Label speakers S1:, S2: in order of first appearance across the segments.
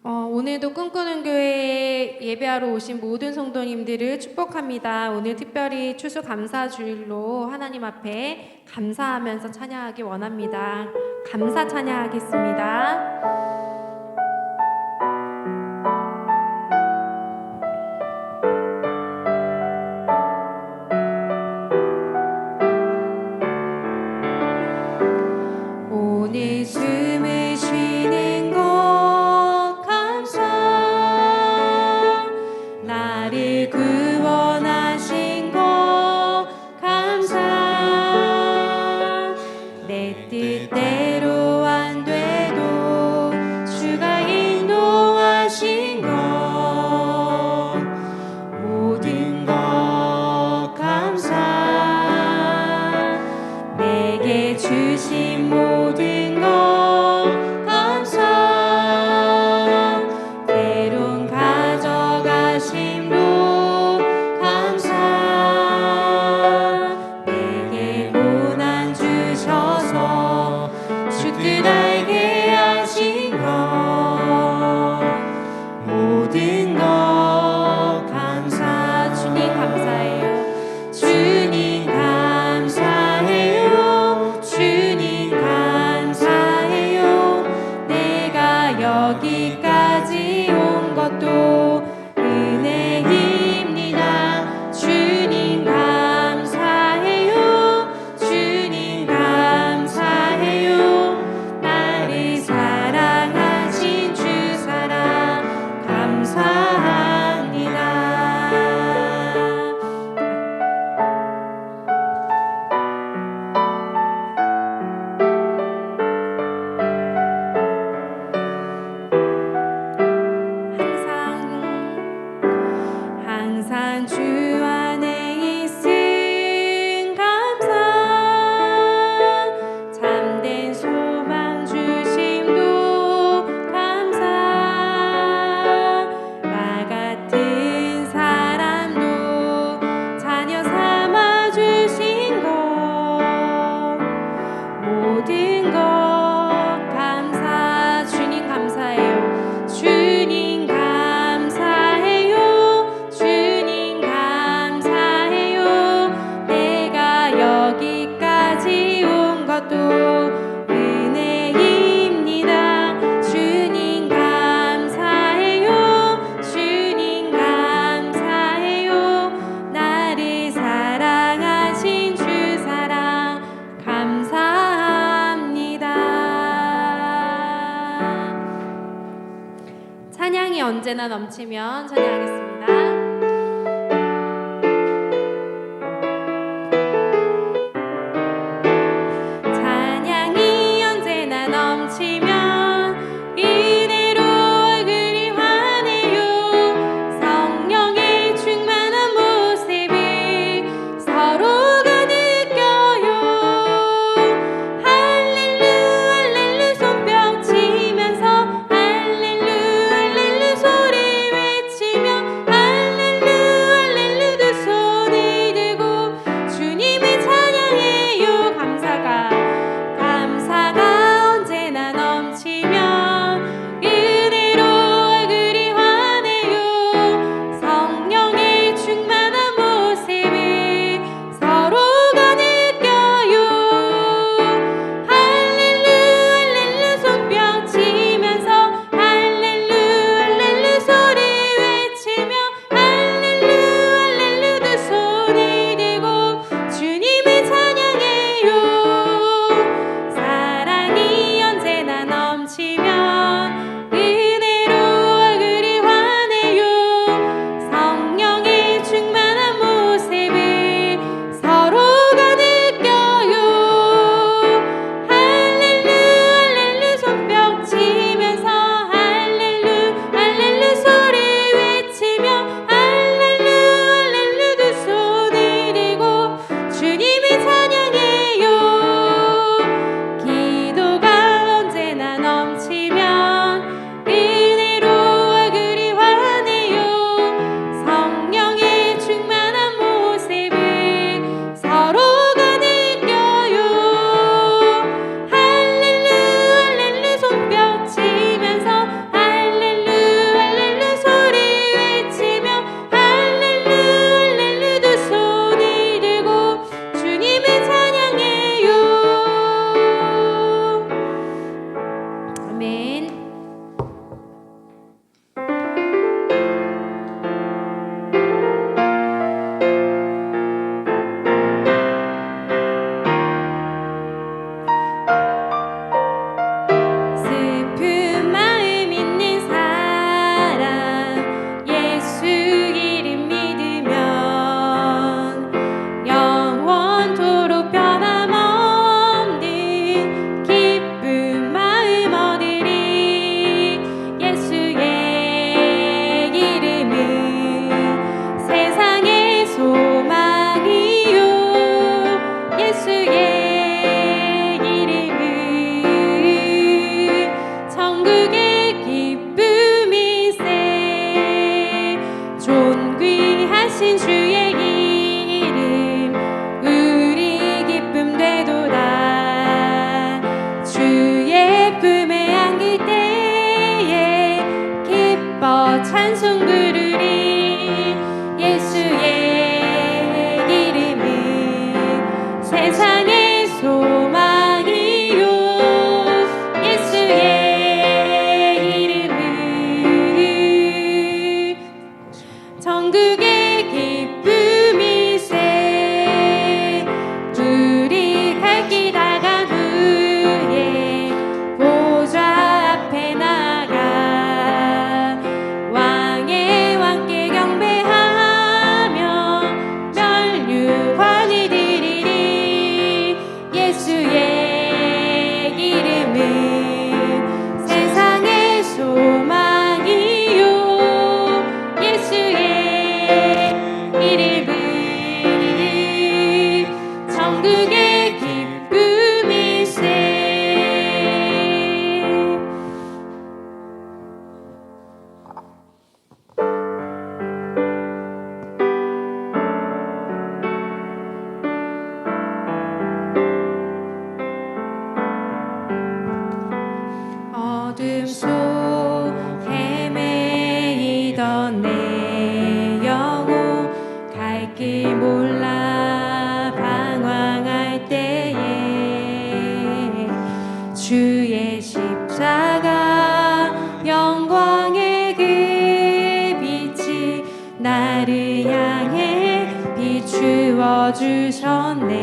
S1: 오늘도 꿈꾸는 교회에 예배하러 오신 모든 성도님들을 축복합니다. 오늘 특별히 추수감사주일로 하나님 앞에 감사하면서 찬양하기 원합니다. 감사 찬양하겠습니다. 오늘 숨을 쉬는 것 감사, 나를 구원하신 것 감사, 내 뜻대로 안 돼도 주가 인도하신 것 모든 것 감사, 내게 주신 모든 것 감사, 때론 가져가심도 감사, 내게 고난 주셔서 주 뜻 알게 하신 것 모든 것 감사. 주님 감사해요. 주님 감사해요. 주님 감사해요. 내가 여기까지 온 것도 은혜입니다. 주님 감사해요. 주님 감사해요. 나를 사랑하신 주 사랑 감사합니다. 항상 주 안에 있음 감사, 참된 소망 주심도 감사, 나 같은 사람도 자녀 삼아 주신 것 모든 것 감사. 주님 감사해요. 주님 감사해요. 주님 감사해요. 내가 여기까지 온 것도 은혜입니다. 주님 감사해요. 주님 감사해요. 나를 사랑하신 주 사랑 감사합니다. 찬양이 언제나 넘치면 찬양하겠습니다. 찬양이 언제나 넘치면 이대로 얼굴이 환해요. 성령의 충만한 모습을 서로가 느껴요. 할렐루 할렐루 손뼉 치면서 할렐루 할렐루 소리 외치며 할렐루 할렐루 두 손을 들고 주님을 찬양해요. 감사가 언제나 넘치면 아멘. 슬픈 마음 있는 사람 예수 이름 믿으면 영원토록 변함없는 기쁜 마음 얻으리. 예수의 이름은 세상의 소망이요. 예수의 천국의 기쁨일세. 존귀하신 주의 이름 우리 기쁨 되도다. 주의 품에 안길 때에 기뻐 찬송 부르리. 예수의 이름은 세상의 소망이요. 예수의 천국의 기쁨일세. 우리 갈 길 다간 후에 보좌 앞에 나가 왕의 왕께 경배하며 멸류관을 드리리. 예수의 이름은 세상의 소망이요. 천국의 기쁨일세. 어둠 속 헤매이던 내 영혼 갈 길 몰라 방황할 때에 주의 십자가 영광의 그 빛이 나를 향해 비추어 주셨네.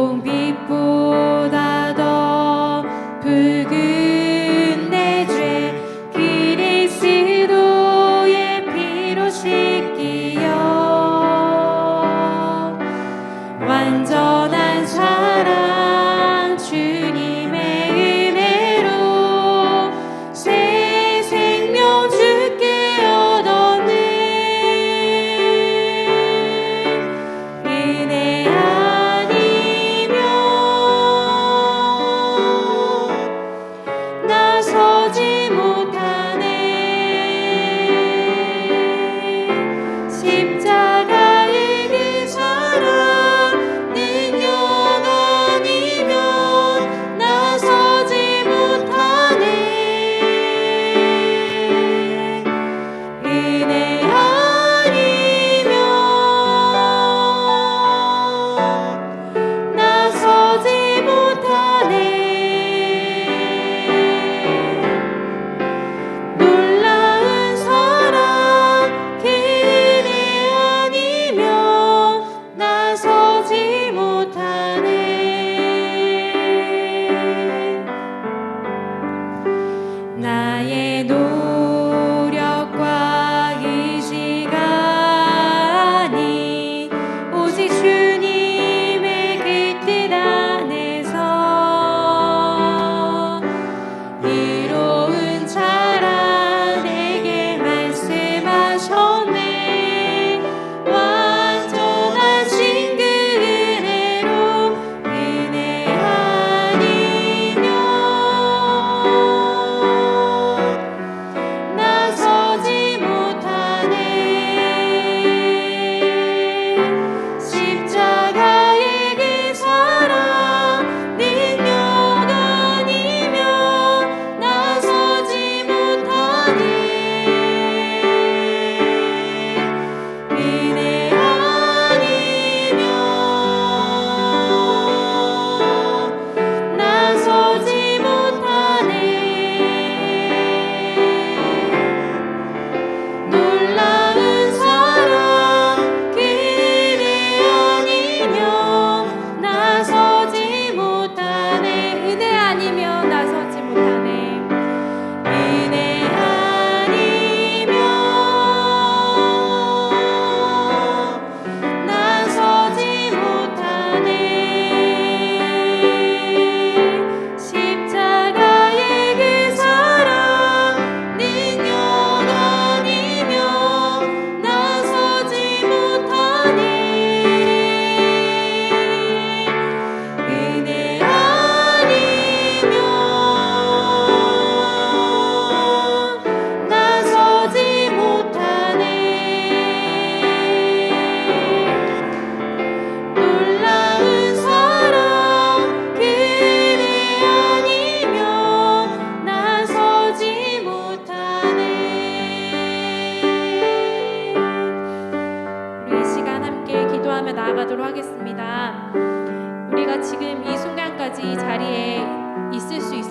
S1: 주홍빛보다 더 붉은 내 죄 그리스도의 피로 씻기어 완전한 사랑 주님의 은혜로 새 생명 주께 얻었네. 은혜 아니면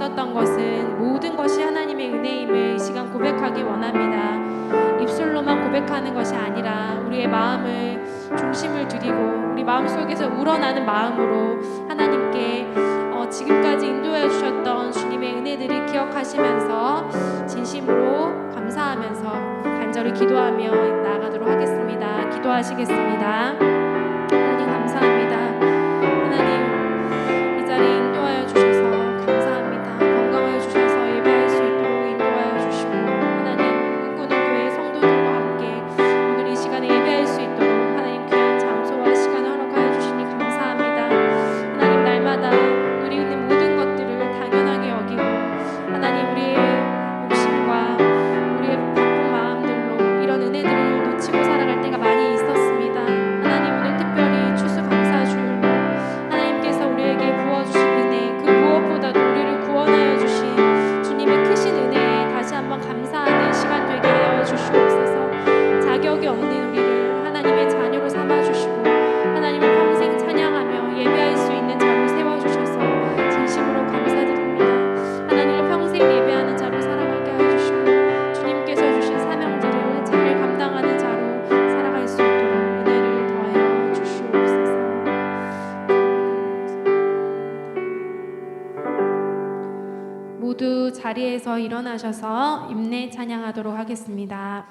S1: 주셨던 것은 모든 것이 하나님의 은혜임을 이 시간 고백하기 원합니다. 입술로만 고백하는 것이 아니라 우리의 마음을 중심을 두리고 우리 마음속에서 우러나는 마음으로 하나님께 지금까지 인도해 주셨던 주님의 은혜들을 기억하시면서 진심으로 감사하면서 간절히 기도하며 나아가도록 하겠습니다. 기도하시겠습니다. 하나님 감사합니다. 하나님 이 자리에 인도하여 주셔서 감사합니다. 건강하여 주셔서 예배할 수 있도록 인도하여 주시고 하나님 꿈꾸는 교회 성도들과 함께 오늘 이 시간에 예배할 수 있도록 하나님 귀한 장소와 시간을 허락하여 주시니 감사합니다. 하나님 날마다 누리는 모든 것들을 당연하게 여기고 하나님 우리의 욕심과 우리의 바쁜 마음들로 이런 은혜들을 놓치고 살아갈 때가 많이 있었습니다. 하나님 오늘 특별히 추수 감사주일로 하나님께서 우리에게 부어주신 은혜 그 무엇보다도 우리를 구원하여 주신 주님의 크신 은혜에 다시 한번 감사하는 시간 되게 하여 주시옵소서. 자격이 없는 우리를 하나님의 자녀로 삼아주시고 하나님을 평생 찬양하며 예배할 수 있는 자로 세워주셔서 진심으로 감사드립니다. 하나님을 평생 예배하는 자로 살아가게 하여 주시고 주님께서 주신 사명들을 잘 감당하는 자로 살아갈 수 있도록 은혜를 더하여 주시옵소서. 모두 자리에서 일어나셔서 임내 찬양하도록 하겠습니다.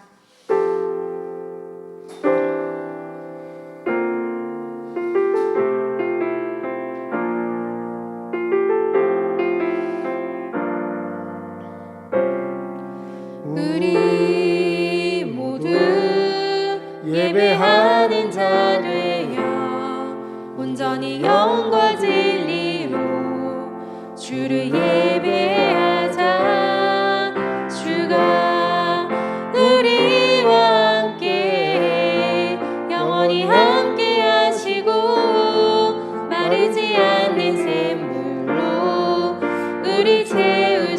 S1: 우리 모두 예배하는 자 되어 온전히 영과 진리로 주를 예배하자. 주가 우리와 함께 영원히 함께 하시고 마르지 않는 샘물로 우리 채우시리라.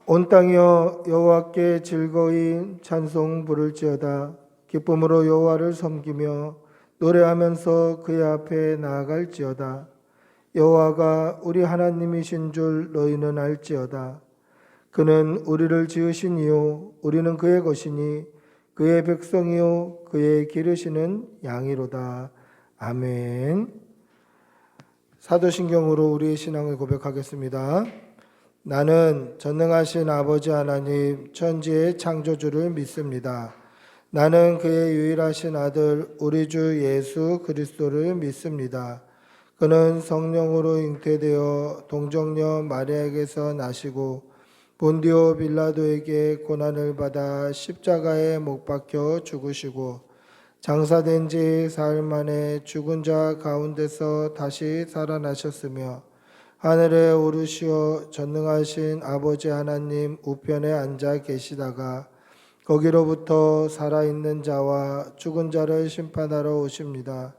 S2: 온 땅이여 여호와께 즐거이 찬송 부를지어다. 기쁨으로 여호와를 섬기며 노래하면서 그의 앞에 나아갈지어다. 여호와가 우리 하나님이신 줄 너희는 알지어다. 그는 우리를 지으신 이요 우리는 그의 것이니 그의 백성이요 그의 기르시는 양이로다. 아멘. 사도신경으로 우리의 신앙을 고백하겠습니다. 나는 전능하신 아버지 하나님 천지의 창조주를 믿습니다. 나는 그의 유일하신 아들 우리 주 예수 그리스도를 믿습니다. 그는 성령으로 잉태되어 동정녀 마리아에게서 나시고 본디오 빌라도에게 고난을 받아 십자가에 못 박혀 죽으시고 장사된 지 사흘 만에 죽은 자 가운데서 다시 살아나셨으며 하늘에 오르시어 전능하신 아버지 하나님 우편에 앉아 계시다가 거기로부터 살아있는 자와 죽은 자를 심판하러 오십니다.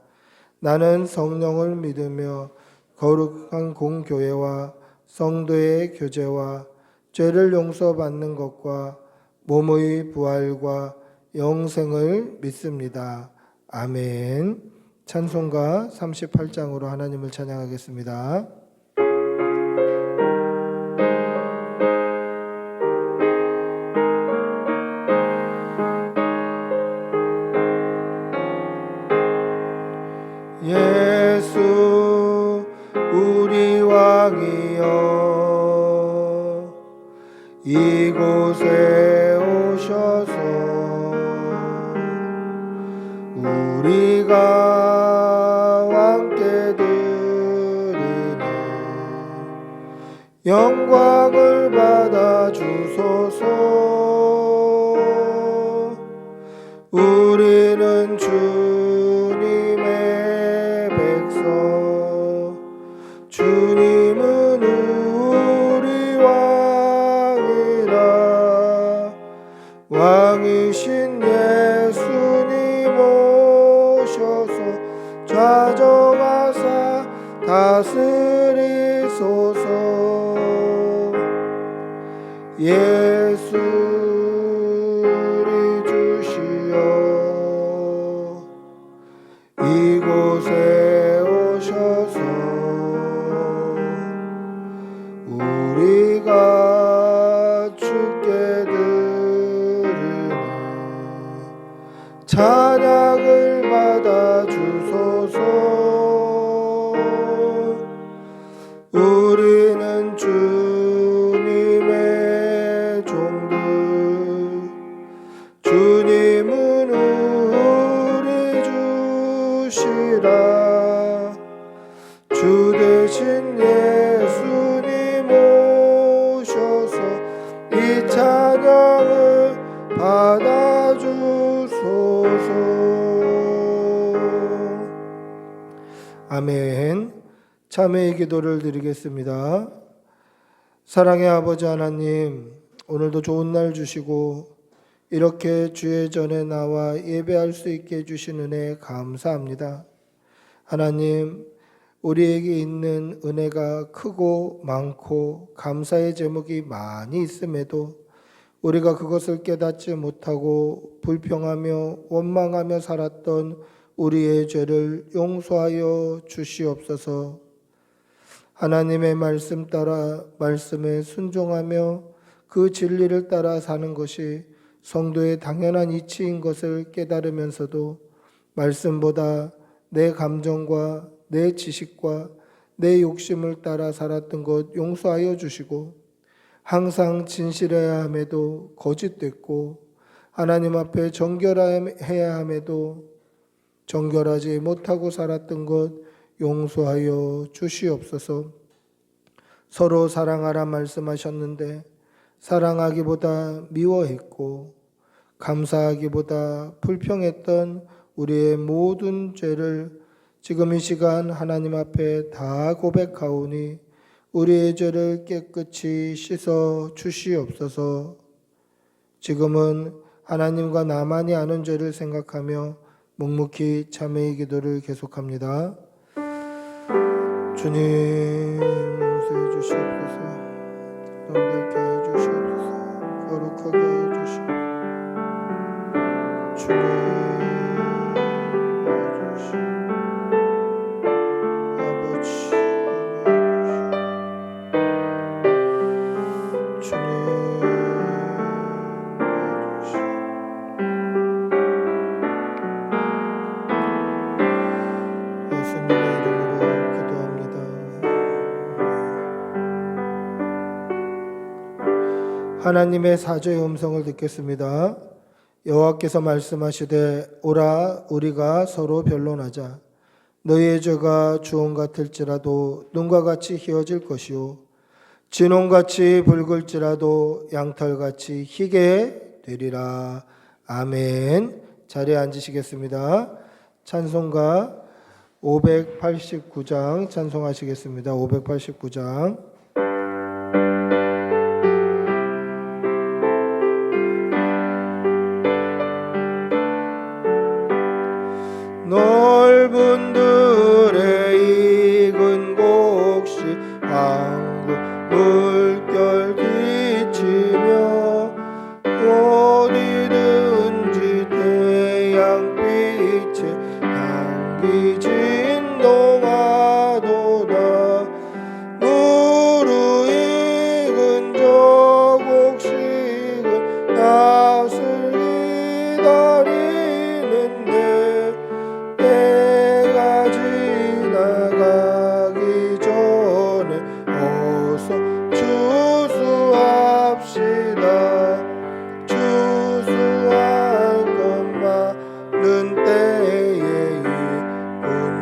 S2: 나는 성령을 믿으며 거룩한 공교회와 성도의 교제와 죄를 용서받는 것과 몸의 부활과 영생을 믿습니다. 아멘. 찬송가 38장으로 하나님을 찬양하겠습니다. 예수 우리 왕이여 이곳에 오셔서 우리가 함께 드리는 영광을 받아 주소서. 우리는 주님의 백성, 주님은 우리 왕이라. 왕이신 예수님 오셔서 좌정하사 다스리소서. 예수 우리 주시여 아멘. 참회의 기도를 드리겠습니다. 사랑의 아버지 하나님, 오늘도 좋은 날 주시고 이렇게 주의 전에 나와 예배할 수 있게 해주신 은혜 감사합니다. 하나님, 우리에게 있는 은혜가 크고 많고 감사의 제목이 많이 있음에도 우리가 그것을 깨닫지 못하고 불평하며 원망하며 살았던 우리의 죄를 용서하여 주시옵소서. 하나님의 말씀 따라 말씀에 순종하며 그 진리를 따라 사는 것이 성도의 당연한 이치인 것을 깨달으면서도 말씀보다 내 감정과 내 지식과 내 욕심을 따라 살았던 것 용서하여 주시고, 항상 진실해야 함에도 거짓됐고 하나님 앞에 정결해야 함에도 정결하지 못하고 살았던 것 용서하여 주시옵소서. 서로 사랑하라 말씀하셨는데 사랑하기보다 미워했고 감사하기보다 불평했던 우리의 모든 죄를 지금 이 시간 하나님 앞에 다 고백하오니 우리의 죄를 깨끗이 씻어 주시옵소서. 지금은 하나님과 나만이 아는 죄를 생각하며 묵묵히 참회의 기도를 계속합니다. 주님, 용서해 주시옵소서. 정결케 해 주시옵소서. 거룩하게 해 주시옵소서. 주님, 아버지, 주님, 예수님의 이름으로 기도합니다. 하나님의 사죄의 음성을 듣겠습니다. 여호와께서 말씀하시되 오라 우리가 서로 변론하자. 너희의 죄가 주홍 같을지라도 눈과 같이 희어질 것이요 진홍같이 붉을지라도 양털같이 희게 되리라. 아멘. 자리에 앉으시겠습니다. 찬송가 589장 찬송하시겠습니다. 589장. 넓은 들의 익은 곡식 항구 물결 기치며 어디든지 태양빛에 향기 진동하도다. 무르익은 저 곡식은 낯을 기다리는데 때가 지나가기 전에 어서 추수합시다. 추수할 것 많은 때에 이쁜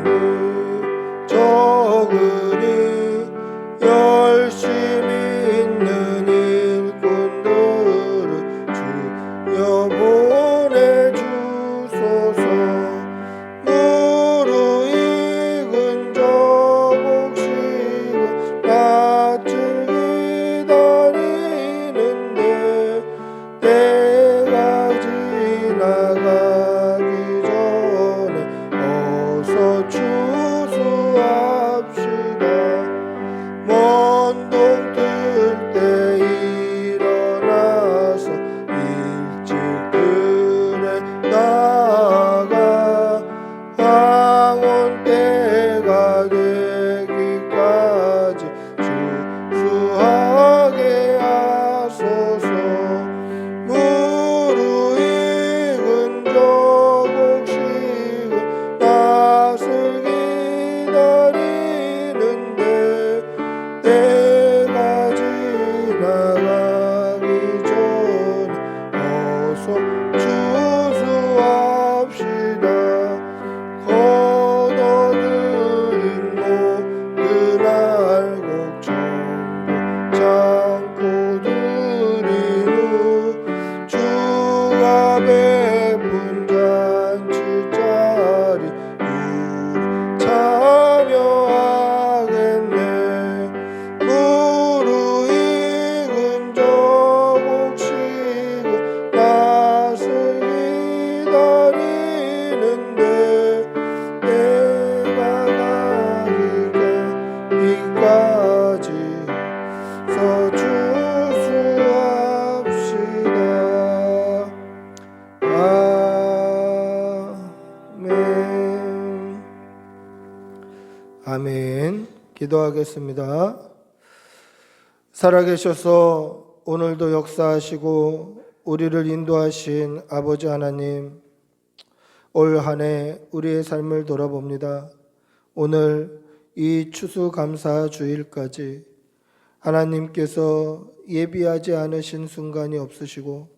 S2: 아멘. 기도하겠습니다. 살아계셔서 오늘도 역사하시고 우리를 인도하신 아버지 하나님, 올 한 해 우리의 삶을 돌아봅니다. 오늘 이 추수감사 주일까지 하나님께서 예비하지 않으신 순간이 없으시고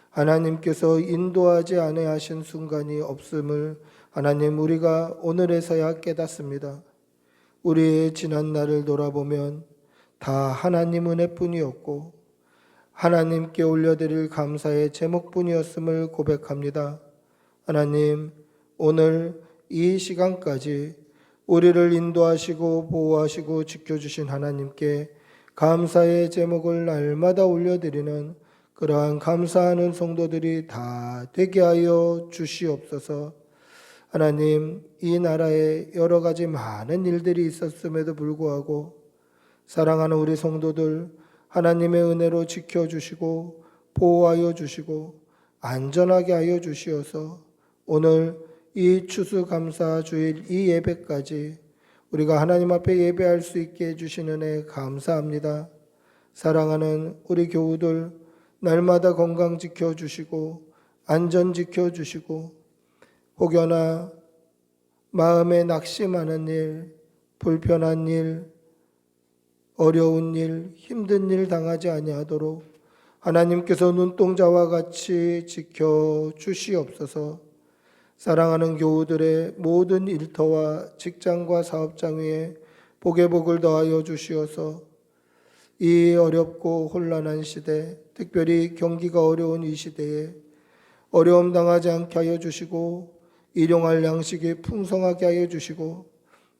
S2: 하나님께서 인도하지 아니하신 순간이 없음을 하나님 우리가 오늘에서야 깨닫습니다. 우리의 지난 날을 돌아보면 다 하나님 은혜뿐이었고 하나님께 올려드릴 감사의 제목뿐이었음을 고백합니다. 하나님, 오늘 이 시간까지 우리를 인도하시고 보호하시고 지켜주신 하나님께 감사의 제목을 날마다 올려드리는 그러한 감사하는 성도들이 다 되게 하여 주시옵소서. 하나님, 이 나라에 여러 가지 많은 일들이 있었음에도 불구하고 사랑하는 우리 성도들 하나님의 은혜로 지켜주시고 보호하여 주시고 안전하게 하여 주시어서 오늘 이 추수감사 주일 이 예배까지 우리가 하나님 앞에 예배할 수 있게 해주신 은혜 감사합니다. 사랑하는 우리 교우들 날마다 건강 지켜주시고 안전 지켜주시고 혹여나 마음에 낙심하는 일, 불편한 일, 어려운 일, 힘든 일 당하지 아니하도록 하나님께서 눈동자와 같이 지켜주시옵소서. 사랑하는 교우들의 모든 일터와 직장과 사업장 위에 복의 복을 더하여 주시어서 이 어렵고 혼란한 시대, 특별히 경기가 어려운 이 시대에 어려움 당하지 않게 하여 주시고 일용할 양식이 풍성하게 하여 주시고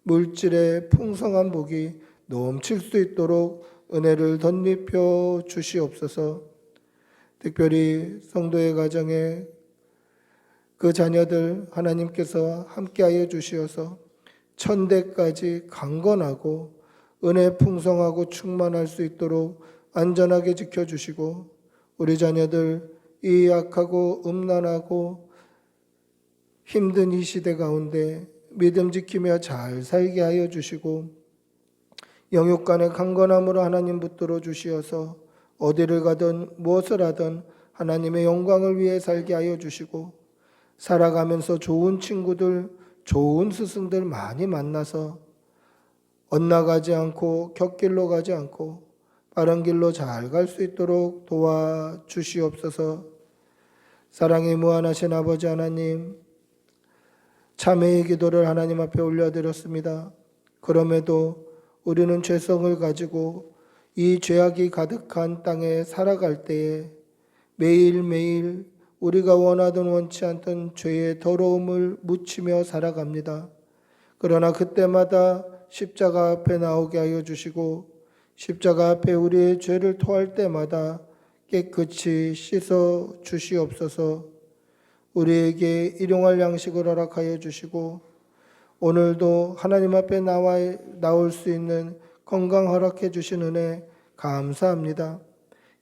S2: 물질의 풍성한 복이 넘칠 수 있도록 은혜를 덧입혀 주시옵소서. 특별히 성도의 가정에 그 자녀들 하나님께서 함께하여 주시어서 천대까지 강건하고 은혜 풍성하고 충만할 수 있도록 안전하게 지켜주시고 우리 자녀들 이 약하고 음란하고 힘든 이 시대 가운데 믿음 지키며 잘 살게 하여 주시고 영육간의 강건함으로 하나님 붙들어 주시어서 어디를 가든 무엇을 하든 하나님의 영광을 위해 살게 하여 주시고 살아가면서 좋은 친구들, 좋은 스승들 많이 만나서 엇나가지 않고 곁길로 가지 않고 바른 길로 잘 갈 수 있도록 도와주시옵소서. 사랑이 무한하신 아버지 하나님, 참회의 기도를 하나님 앞에 올려드렸습니다. 그럼에도 우리는 죄성을 가지고 이 죄악이 가득한 땅에 살아갈 때에 매일매일 우리가 원하든 원치 않던 죄의 더러움을 묻히며 살아갑니다. 그러나 그때마다 십자가 앞에 나오게 하여 주시고 십자가 앞에 우리의 죄를 토할 때마다 깨끗이 씻어 주시옵소서. 우리에게 일용할 양식을 허락하여 주시고 오늘도 하나님 앞에 나올 수 있는 건강 허락해 주신 은혜 감사합니다.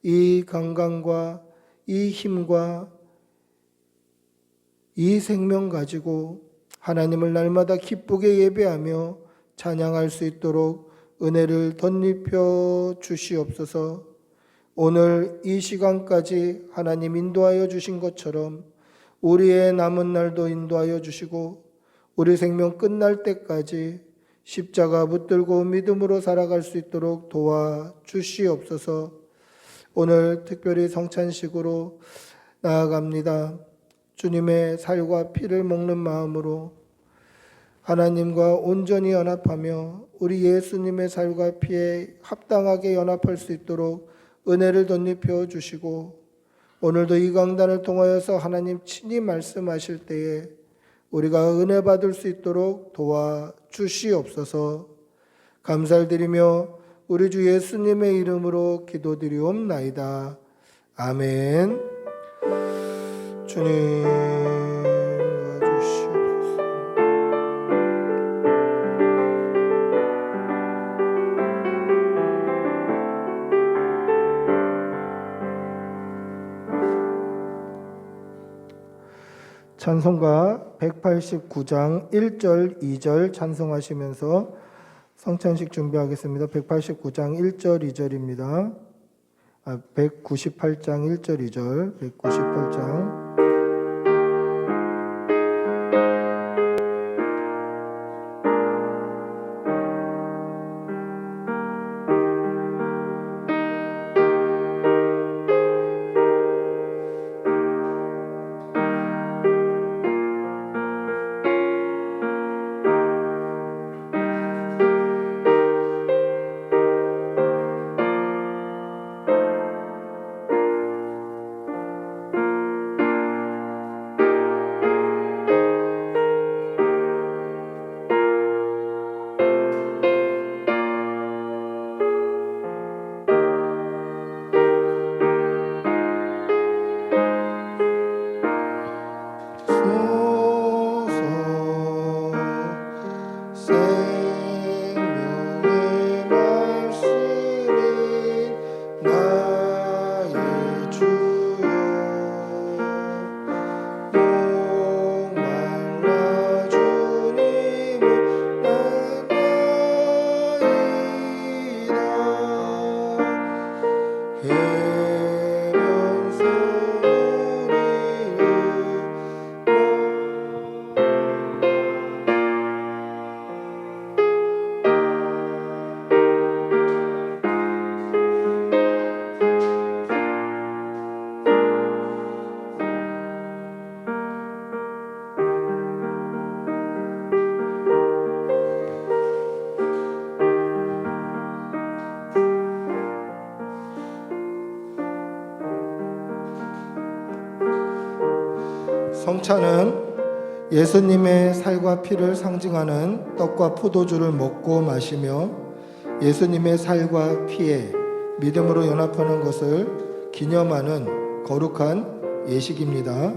S2: 이 건강과 이 힘과 이 생명 가지고 하나님을 날마다 기쁘게 예배하며 찬양할 수 있도록 은혜를 덧입혀 주시옵소서. 오늘 이 시간까지 하나님 인도하여 주신 것처럼 우리의 남은 날도 인도하여 주시고 우리 생명 끝날 때까지 십자가 붙들고 믿음으로 살아갈 수 있도록 도와주시옵소서. 오늘 특별히 성찬식으로 나아갑니다. 주님의 살과 피를 먹는 마음으로 하나님과 온전히 연합하며 우리 예수님의 살과 피에 합당하게 연합할 수 있도록 은혜를 덧입혀 주시고 오늘도 이 강단을 통하여서 하나님 친히 말씀하실 때에 우리가 은혜 받을 수 있도록 도와주시옵소서. 감사를 드리며 우리 주 예수님의 이름으로 기도드리옵나이다. 아멘. 주님 도와주시옵소서. 찬송가 189장 1절 2절 찬송하시면서 성찬식 준비하겠습니다. 189장 1절 2절입니다. 198장 1절 2절, 198장. 성찬은 예수님의 살과 피를 상징하는 떡과 포도주를 먹고 마시며 예수님의 살과 피에 믿음으로 연합하는 것을 기념하는 거룩한 예식입니다.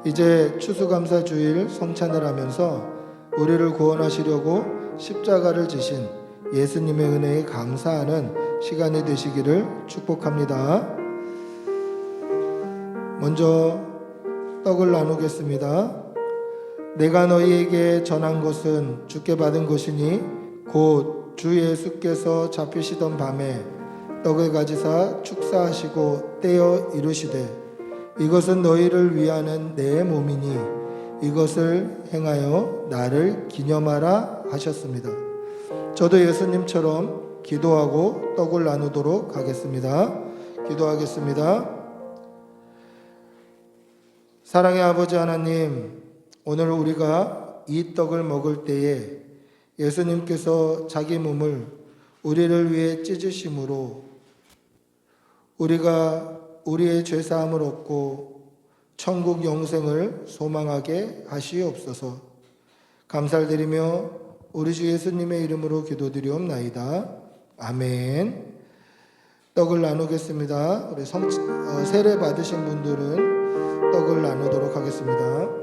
S2: 이제 추수감사주일 성찬을 하면서 우리를 구원하시려고 십자가를 지신 예수님의 은혜에 감사하는 시간이 되시기를 축복합니다. 먼저 떡을 나누겠습니다. 내가 너희에게 전한 것은 주께 받은 것이니 곧 주 예수께서 잡히시던 밤에 떡을 가지사 축사하시고 떼어 이르시되 이것은 너희를 위하는 내 몸이니 이것을 행하여 나를 기념하라 하셨습니다. 저도 예수님처럼 기도하고 떡을 나누도록 하겠습니다. 기도하겠습니다. 사랑의 아버지 하나님, 오늘 우리가 이 떡을 먹을 때에 예수님께서 자기 몸을 우리를 위해 찢으심으로 우리가 우리의 죄사함을 얻고 천국 영생을 소망하게 하시옵소서. 감사를 드리며 우리 주 예수님의 이름으로 기도드리옵나이다. 아멘. 떡을 나누겠습니다. 우리 세례 받으신 분들은 떡을 나누도록 하겠습니다.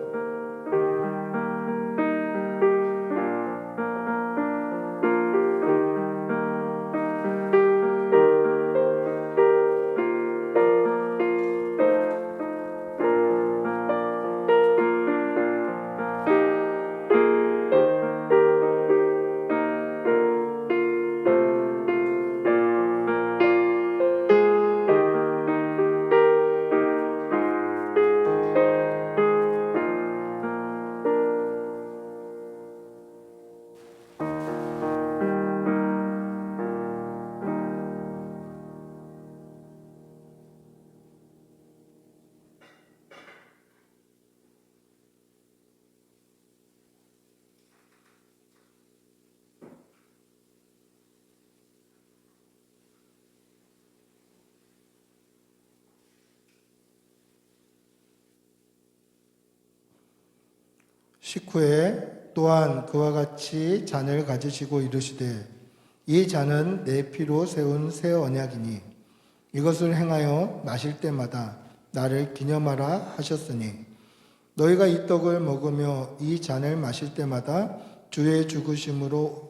S2: 식후에 또한 그와 같이 잔을 가지시고 이르시되 이 잔은 내 피로 세운 새 언약이니 이것을 행하여 마실 때마다 나를 기념하라 하셨으니 너희가 이 떡을 먹으며 이 잔을 마실 때마다 주의 죽으심으로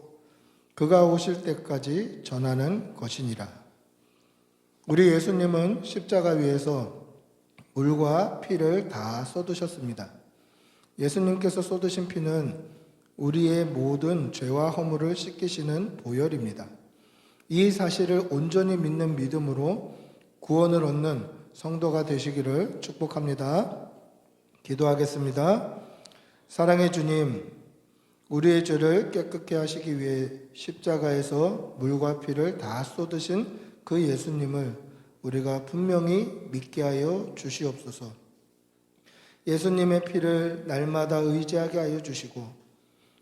S2: 그가 오실 때까지 전하는 것이니라. 우리 예수님은 십자가 위에서 물과 피를 다 쏟으셨습니다. 예수님께서 쏟으신 피는 우리의 모든 죄와 허물을 씻기시는 보혈입니다. 이 사실을 온전히 믿는 믿음으로 구원을 얻는 성도가 되시기를 축복합니다. 기도하겠습니다. 사랑의 주님, 우리의 죄를 깨끗게 하시기 위해 십자가에서 물과 피를 다 쏟으신 그 예수님을 우리가 분명히 믿게 하여 주시옵소서. 예수님의 피를 날마다 의지하게 하여 주시고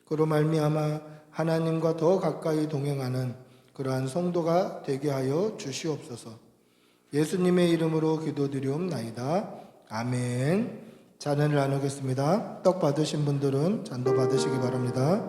S2: 그로 말미암아 하나님과 더 가까이 동행하는 그러한 성도가 되게 하여 주시옵소서. 예수님의 이름으로 기도드리옵나이다. 아멘. 잔을 나누겠습니다. 떡 받으신 분들은 잔도 받으시기 바랍니다.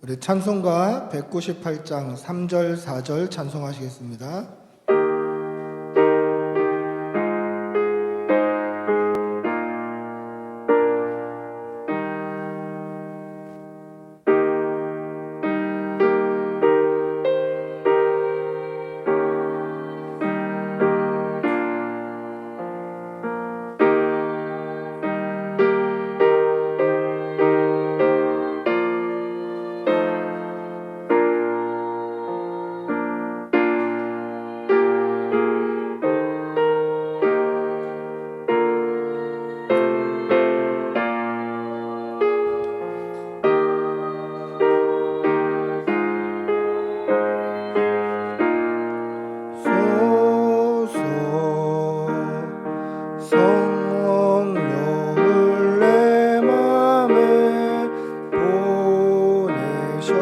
S2: 우리 찬송가 198장 3절 4절 찬송하시겠습니다. 성령을 내 맘에 보내셔서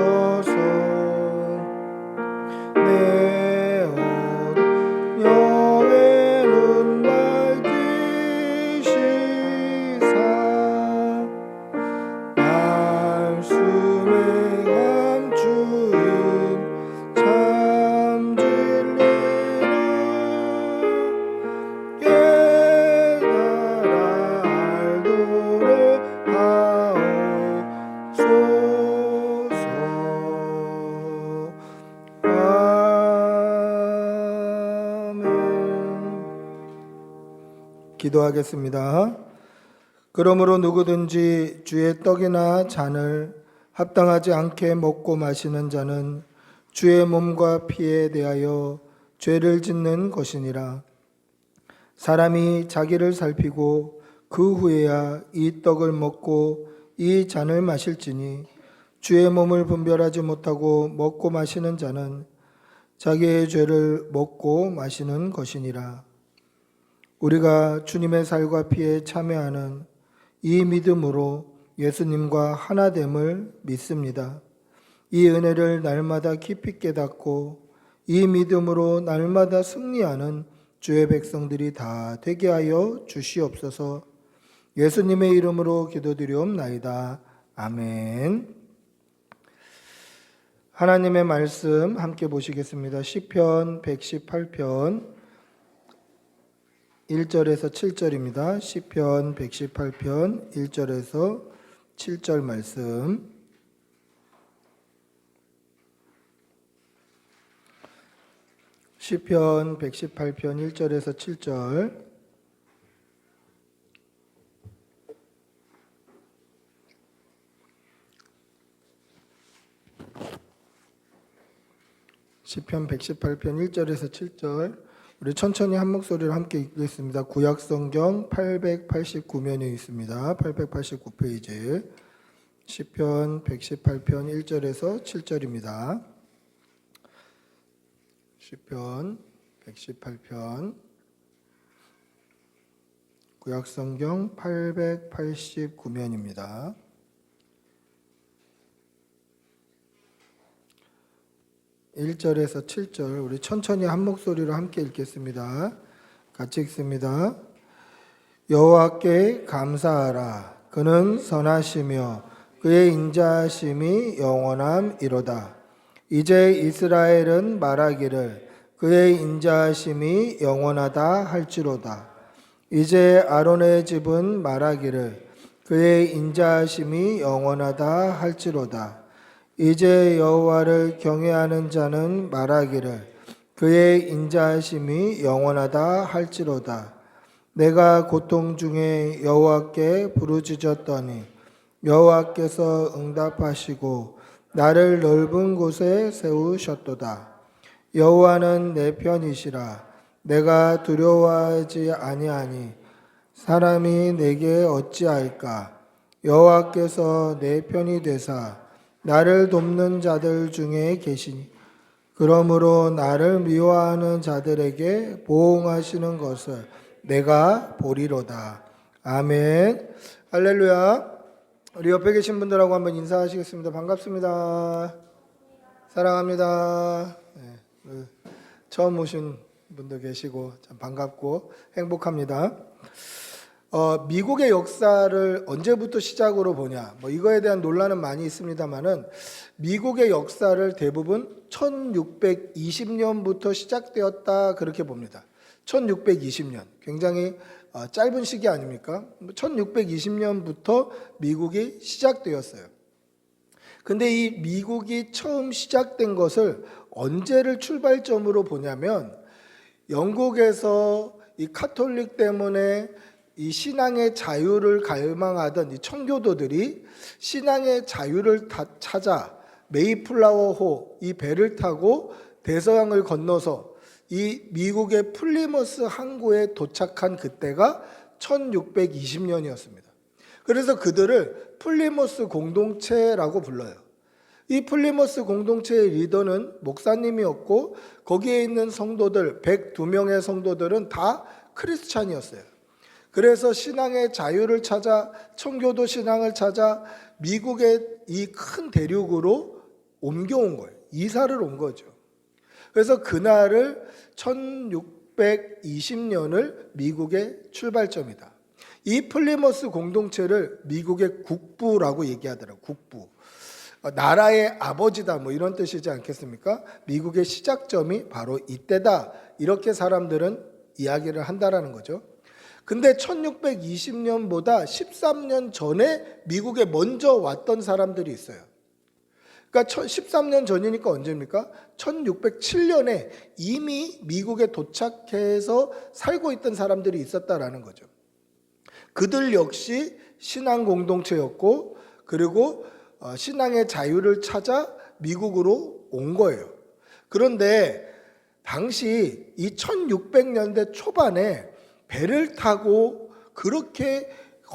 S2: 내 어린 영의 눈 밝히시사 말씀에 감추인 참 진리를 깨달아 알도록 하옵소서. 아멘. 기도하겠습니다. 그러므로 누구든지 주의 떡이나 잔을 합당하지 않게 먹고 마시는 자는 주의 몸과 피에 대하여 죄를 짓는 것이니라. 사람이 자기를 살피고 그 후에야 이 떡을 먹고 이 잔을 마실지니 주의 몸을 분별하지 못하고 먹고 마시는 자는 자기의 죄를 먹고 마시는 것이니라. 우리가 주님의 살과 피에 참여하는 이 믿음으로 예수님과 하나됨을 믿습니다. 이 은혜를 날마다 깊이 깨닫고 이 믿음으로 날마다 승리하는 주의 백성들이 다 되게 하여 주시옵소서. 예수님의 이름으로 기도드리옵나이다. 아멘. 하나님의 말씀 함께 보시겠습니다. 시편 118편 1절에서 7절입니다. 시편 118편 1절에서 7절 말씀. 시편 118편 1절에서 7절. 시편 118편 1절에서 7절. 우리 천천히 한 목소리로 함께 읽겠습니다. 구약성경 889면에 있습니다. 889페이지. 시편 118편 1절에서 7절입니다. 시편 118편 구약성경 889면입니다. 1절에서 7절 우리 천천히 한 목소리로 함께 읽겠습니다. 같이 읽습니다. 여호와께 감사하라. 그는 선하시며 그의 인자하심이 영원함이로다. 이제 이스라엘은 말하기를 그의 인자하심이 영원하다 할지로다. 이제 아론의 집은 말하기를 그의 인자하심이 영원하다 할지로다. 이제 여호와를 경외하는 자는 말하기를 그의 인자하심이 영원하다 할지로다. 내가 고통 중에 여호와께 부르짖었더니 여호와께서 응답하시고 나를 넓은 곳에 세우셨도다. 여호와는 내 편이시라. 내가 두려워하지 아니하니 사람이 내게 어찌할까. 여호와께서 내 편이 되사 나를 돕는 자들 중에 계시니 그러므로 나를 미워하는 자들에게 보응하시는 것을 내가 보리로다. 아멘. 할렐루야. 우리 옆에 계신 분들하고 한번 인사하시겠습니다. 반갑습니다. 사랑합니다. 네, 처음 오신 분도 계시고 참 반갑고 행복합니다. 미국의 역사를 언제부터 시작으로 보냐, 이거에 대한 논란은 많이 있습니다만은 미국의 역사를 대부분 1620년부터 시작되었다 그렇게 봅니다. 1620년 굉장히 짧은 시기 아닙니까? 1620년부터 미국이 시작되었어요. 근데 이 미국이 처음 시작된 것을 언제를 출발점으로 보냐면 영국에서 이 카톨릭 때문에 이 신앙의 자유를 갈망하던 이 청교도들이 신앙의 자유를 찾아 메이플라워호 이 배를 타고 대서양을 건너서 이 미국의 플리머스 항구에 도착한 그때가 1620년이었습니다. 그래서 그들을 플리머스 공동체라고 불러요. 이 플리머스 공동체의 리더는 목사님이었고 거기에 있는 성도들 102명의 성도들은 다 크리스찬이었어요. 그래서 신앙의 자유를 찾아 청교도 신앙을 찾아 미국의 이 큰 대륙으로 옮겨온 거예요. 이사를 온 거죠. 그래서 그날을 1620년을 미국의 출발점이다. 이 플리머스 공동체를 미국의 국부라고 얘기하더라고요. 국부. 나라의 아버지다 이런 뜻이지 않겠습니까? 미국의 시작점이 바로 이때다. 이렇게 사람들은 이야기를 한다라는 거죠. 근데 1620년보다 13년 전에 미국에 먼저 왔던 사람들이 있어요. 그러니까 13년 전이니까 언제입니까? 1607년에 이미 미국에 도착해서 살고 있던 사람들이 있었다라는 거죠. 그들 역시 신앙 공동체였고 그리고 신앙의 자유를 찾아 미국으로 온 거예요. 그런데 당시 이 1600년대 초반에 배를 타고 그렇게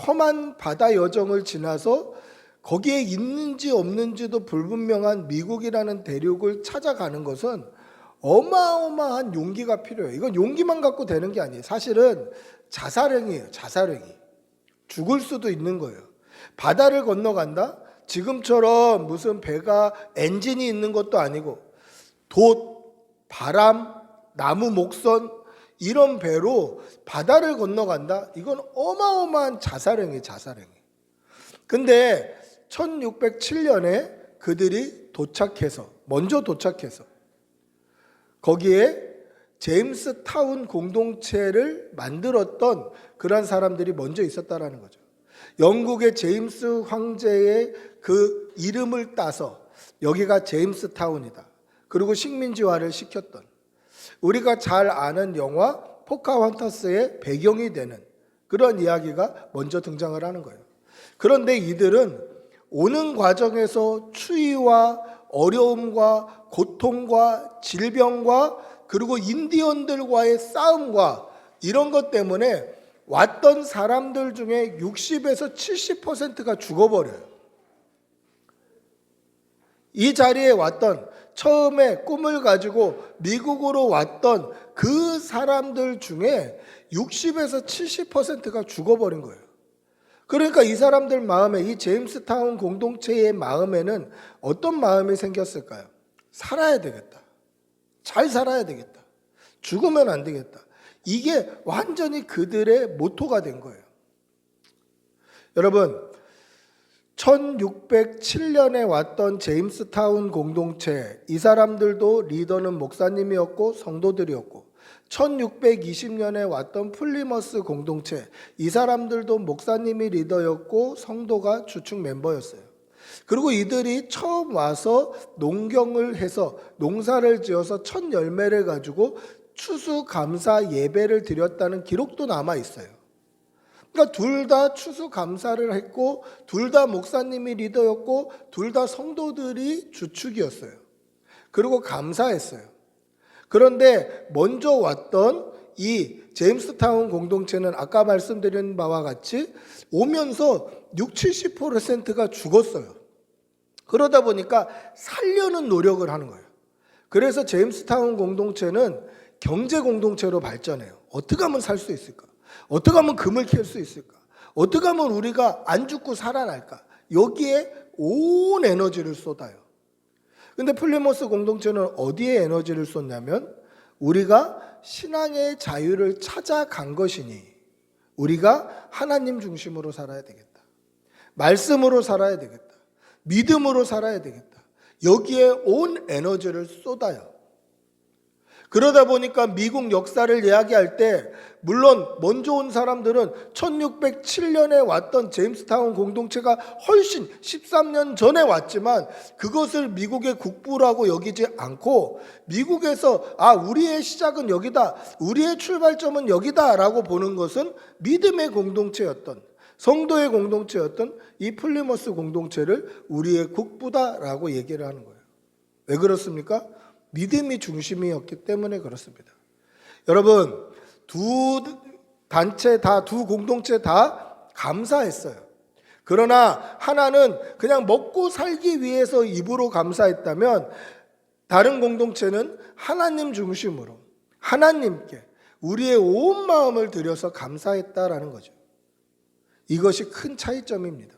S2: 험한 바다 여정을 지나서 거기에 있는지 없는지도 불분명한 미국이라는 대륙을 찾아가는 것은 어마어마한 용기가 필요해요. 이건 용기만 갖고 되는 게 아니에요. 사실은 자살행위예요. 자살행위. 죽을 수도 있는 거예요. 바다를 건너간다? 지금처럼 무슨 배가 엔진이 있는 것도 아니고 돛, 바람, 나무 목선 이런 배로 바다를 건너간다? 이건 어마어마한 자살행위, 자살행위. 근데 1607년에 그들이 먼저 도착해서 거기에 제임스 타운 공동체를 만들었던 그런 사람들이 먼저 있었다라는 거죠. 영국의 제임스 황제의 그 이름을 따서 여기가 제임스 타운이다. 그리고 식민지화를 시켰던. 우리가 잘 아는 영화 포카혼타스의 배경이 되는 그런 이야기가 먼저 등장을 하는 거예요. 그런데 이들은 오는 과정에서 추위와 어려움과 고통과 질병과 그리고 인디언들과의 싸움과 이런 것 때문에 왔던 사람들 중에 60에서 70%가 죽어버려요. 이 자리에 왔던 처음에 꿈을 가지고 미국으로 왔던 그 사람들 중에 60에서 70%가 죽어버린 거예요. 그러니까 이 사람들 마음에, 이 제임스타운 공동체의 마음에는 어떤 마음이 생겼을까요? 살아야 되겠다. 잘 살아야 되겠다. 죽으면 안 되겠다. 이게 완전히 그들의 모토가 된 거예요. 여러분, 1607년에 왔던 제임스타운 공동체, 이 사람들도 리더는 목사님이었고 성도들이었고, 1620년에 왔던 플리머스 공동체, 이 사람들도 목사님이 리더였고 성도가 주축 멤버였어요. 그리고 이들이 처음 와서 농경을 해서 농사를 지어서 첫 열매를 가지고 추수감사 예배를 드렸다는 기록도 남아 있어요. 그러니까 둘 다 추수감사를 했고, 둘 다 목사님이 리더였고, 둘 다 성도들이 주축이었어요. 그리고 감사했어요. 그런데 먼저 왔던 이 제임스타운 공동체는 아까 말씀드린 바와 같이 오면서 60, 70%가 죽었어요. 그러다 보니까 살려는 노력을 하는 거예요. 그래서 제임스타운 공동체는 경제 공동체로 발전해요. 어떻게 하면 살 수 있을까? 어떻게 하면 금을 캘 수 있을까? 어떻게 하면 우리가 안 죽고 살아날까? 여기에 온 에너지를 쏟아요. 근데 플리머스 공동체는 어디에 에너지를 쏟냐면, 우리가 신앙의 자유를 찾아간 것이니 우리가 하나님 중심으로 살아야 되겠다. 말씀으로 살아야 되겠다. 믿음으로 살아야 되겠다. 여기에 온 에너지를 쏟아요. 그러다 보니까 미국 역사를 이야기할 때, 물론 먼저 온 사람들은 1607년에 왔던 제임스타운 공동체가 훨씬 13년 전에 왔지만 그것을 미국의 국부라고 여기지 않고, 미국에서 우리의 시작은 여기다, 우리의 출발점은 여기다 라고 보는 것은 믿음의 공동체였던, 성도의 공동체였던 이 플리머스 공동체를 우리의 국부다라고 얘기를 하는 거예요. 왜 그렇습니까? 믿음이 중심이었기 때문에 그렇습니다. 여러분, 두 단체 다, 두 공동체 다 감사했어요. 그러나 하나는 그냥 먹고 살기 위해서 입으로 감사했다면, 다른 공동체는 하나님 중심으로 하나님께 우리의 온 마음을 들여서 감사했다라는 거죠. 이것이 큰 차이점입니다.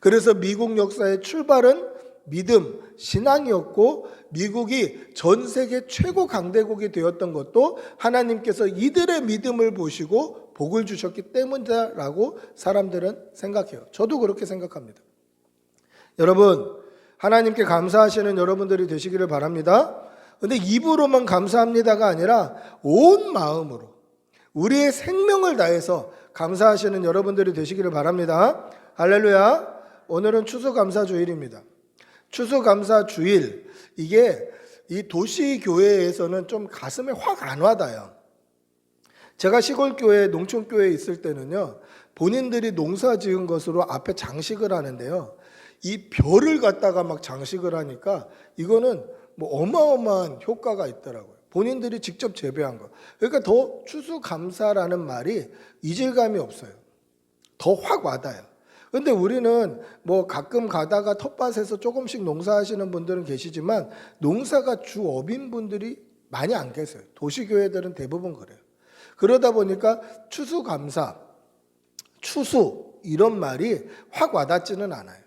S2: 그래서 미국 역사의 출발은 믿음, 신앙이었고, 미국이 전 세계 최고 강대국이 되었던 것도 하나님께서 이들의 믿음을 보시고 복을 주셨기 때문이라고 사람들은 생각해요. 저도 그렇게 생각합니다. 여러분, 하나님께 감사하시는 여러분들이 되시기를 바랍니다. 그런데 입으로만 감사합니다가 아니라 온 마음으로 우리의 생명을 다해서 감사하시는 여러분들이 되시기를 바랍니다. 할렐루야. 오늘은 추수감사주일입니다. 추수감사주일, 이게 이 도시교회에서는 좀 가슴에 확 안 와닿아요. 제가 시골교회, 농촌교회에 있을 때는요, 본인들이 농사 지은 것으로 앞에 장식을 하는데요, 이 벼를 갖다가 막 장식을 하니까 이거는 뭐 어마어마한 효과가 있더라고요. 본인들이 직접 재배한 거. 그러니까 더 추수감사라는 말이 이질감이 없어요. 더 확 와닿아요. 근데 우리는 뭐 가끔 가다가 텃밭에서 조금씩 농사하시는 분들은 계시지만 농사가 주업인 분들이 많이 안 계세요. 도시교회들은 대부분 그래요. 그러다 보니까 추수감사, 추수 이런 말이 확 와닿지는 않아요.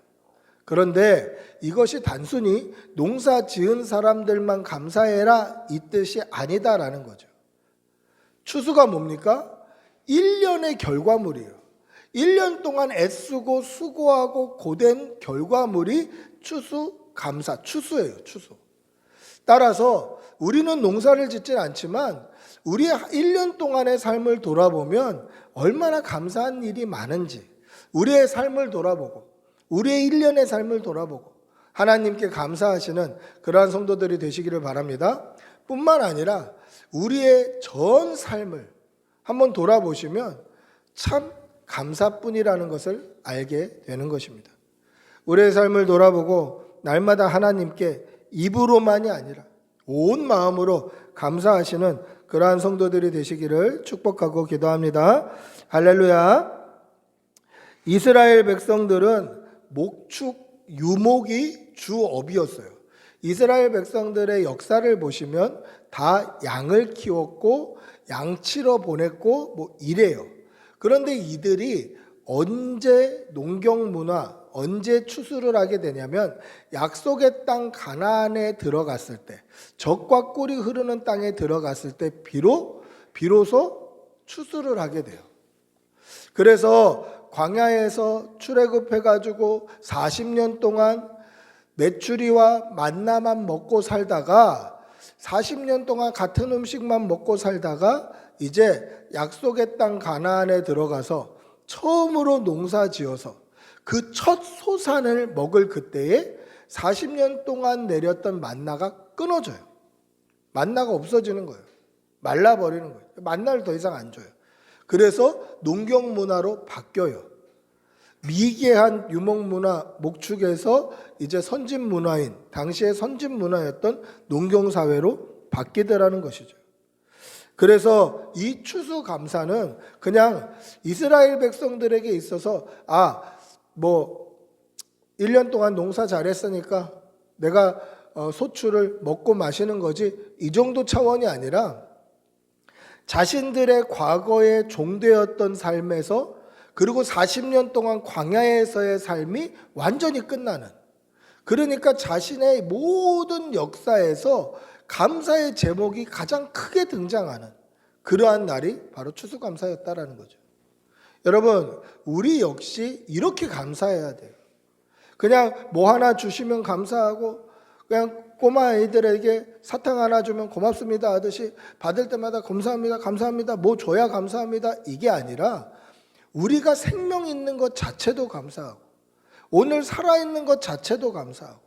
S2: 그런데 이것이 단순히 농사 지은 사람들만 감사해라 이 뜻이 아니다라는 거죠. 추수가 뭡니까? 1년의 결과물이에요. 1년 동안 애쓰고 수고하고 고된 결과물이 추수감사, 추수예요. 추수. 따라서 우리는 농사를 짓진 않지만 우리의 1년 동안의 삶을 돌아보면 얼마나 감사한 일이 많은지, 우리의 삶을 돌아보고 우리의 1년의 삶을 돌아보고 하나님께 감사하시는 그러한 성도들이 되시기를 바랍니다. 뿐만 아니라 우리의 전 삶을 한번 돌아보시면 참 감사뿐이라는 것을 알게 되는 것입니다. 우리의 삶을 돌아보고 날마다 하나님께 입으로만이 아니라 온 마음으로 감사하시는 그러한 성도들이 되시기를 축복하고 기도합니다. 할렐루야. 이스라엘 백성들은 목축, 유목이 주업이었어요. 이스라엘 백성들의 역사를 보시면 다 양을 키웠고 양치러 보냈고 뭐 이래요. 그런데 이들이 언제 농경 문화, 언제 추수를 하게 되냐면 약속의 땅 가나안에 들어갔을 때, 젖과 꿀이 흐르는 땅에 들어갔을 때 비로소 추수를 하게 돼요. 그래서 광야에서 출애굽해가지고 40년 동안 메추리와 만나만 먹고 살다가 40년 동안 같은 음식만 먹고 살다가 이제 약속의 땅 가나안에 들어가서 처음으로 농사 지어서 그 첫 소산을 먹을 그때에 40년 동안 내렸던 만나가 끊어져요. 만나가 없어지는 거예요. 말라버리는 거예요. 만나를 더 이상 안 줘요. 그래서 농경 문화로 바뀌어요. 미개한 유목 문화, 목축에서 이제 선진 문화인, 당시의 선진 문화였던 농경 사회로 바뀌더라는 것이죠. 그래서 이 추수감사는 그냥 이스라엘 백성들에게 있어서 1년 동안 농사 잘했으니까 내가 소출을 먹고 마시는 거지, 이 정도 차원이 아니라 자신들의 과거에 종되었던 삶에서, 그리고 40년 동안 광야에서의 삶이 완전히 끝나는, 그러니까 자신의 모든 역사에서 감사의 제목이 가장 크게 등장하는 그러한 날이 바로 추수감사였다라는 거죠. 여러분, 우리 역시 이렇게 감사해야 돼요. 그냥 뭐 하나 주시면 감사하고, 그냥 꼬마 아이들에게 사탕 하나 주면 고맙습니다 하듯이 받을 때마다 감사합니다, 감사합니다, 뭐 줘야 감사합니다, 이게 아니라 우리가 생명 있는 것 자체도 감사하고, 오늘 살아있는 것 자체도 감사하고,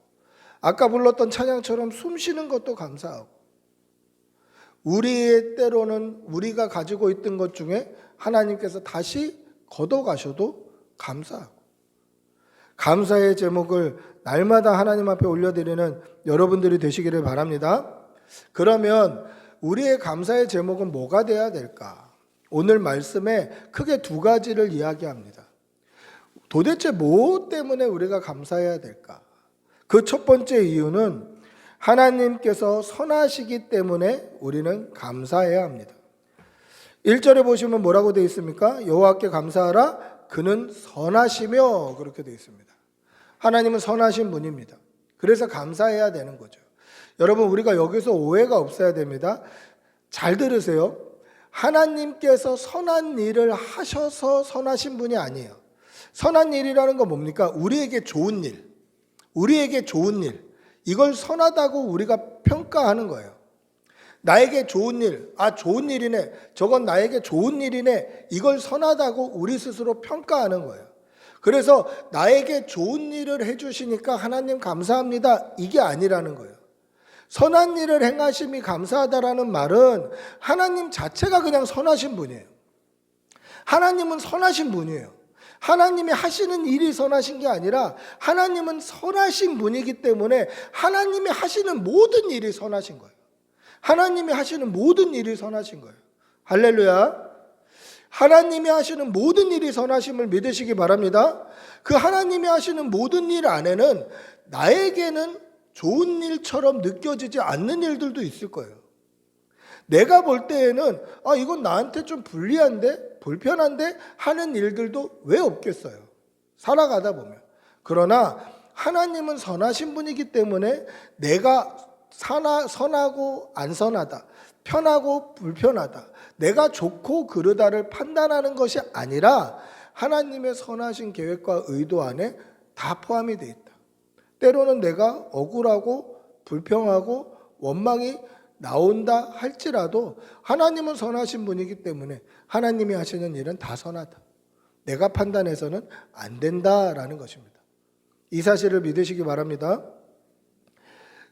S2: 아까 불렀던 찬양처럼 숨 쉬는 것도 감사하고, 우리의 때로는 우리가 가지고 있던 것 중에 하나님께서 다시 걷어가셔도 감사하고, 감사의 제목을 날마다 하나님 앞에 올려드리는 여러분들이 되시기를 바랍니다. 그러면 우리의 감사의 제목은 뭐가 돼야 될까? 오늘 말씀에 크게 두 가지를 이야기합니다. 도대체 뭐 때문에 우리가 감사해야 될까? 그 첫 번째 이유는 하나님께서 선하시기 때문에 우리는 감사해야 합니다. 1절에 보시면 뭐라고 되어 있습니까? 여호와께 감사하라, 그는 선하시며, 그렇게 되어 있습니다. 하나님은 선하신 분입니다. 그래서 감사해야 되는 거죠. 여러분, 우리가 여기서 오해가 없어야 됩니다. 잘 들으세요. 하나님께서 선한 일을 하셔서 선하신 분이 아니에요. 선한 일이라는 건 뭡니까? 우리에게 좋은 일, 이걸 선하다고 우리가 평가하는 거예요. 나에게 좋은 일, 좋은 일이네, 저건 나에게 좋은 일이네, 이걸 선하다고 우리 스스로 평가하는 거예요. 그래서 나에게 좋은 일을 해주시니까 하나님 감사합니다, 이게 아니라는 거예요. 선한 일을 행하심이 감사하다라는 말은 하나님 자체가 그냥 선하신 분이에요. 하나님은 선하신 분이에요. 하나님이 하시는 일이 선하신 게 아니라 하나님은 선하신 분이기 때문에 하나님이 하시는 모든 일이 선하신 거예요. 하나님이 하시는 모든 일이 선하신 거예요. 할렐루야. 하나님이 하시는 모든 일이 선하심을 믿으시기 바랍니다. 그 하나님이 하시는 모든 일 안에는 나에게는 좋은 일처럼 느껴지지 않는 일들도 있을 거예요. 내가 볼 때에는 이건 나한테 좀 불리한데, 불편한데 하는 일들도 왜 없겠어요? 살아가다 보면. 그러나 하나님은 선하신 분이기 때문에 내가 선하고 안 선하다, 편하고 불편하다, 내가 좋고 그르다를 판단하는 것이 아니라 하나님의 선하신 계획과 의도 안에 다 포함이 되어 있다. 때로는 내가 억울하고 불평하고 원망이 나온다 할지라도 하나님은 선하신 분이기 때문에 하나님이 하시는 일은 다 선하다, 내가 판단해서는 안 된다라는 것입니다. 이 사실을 믿으시기 바랍니다.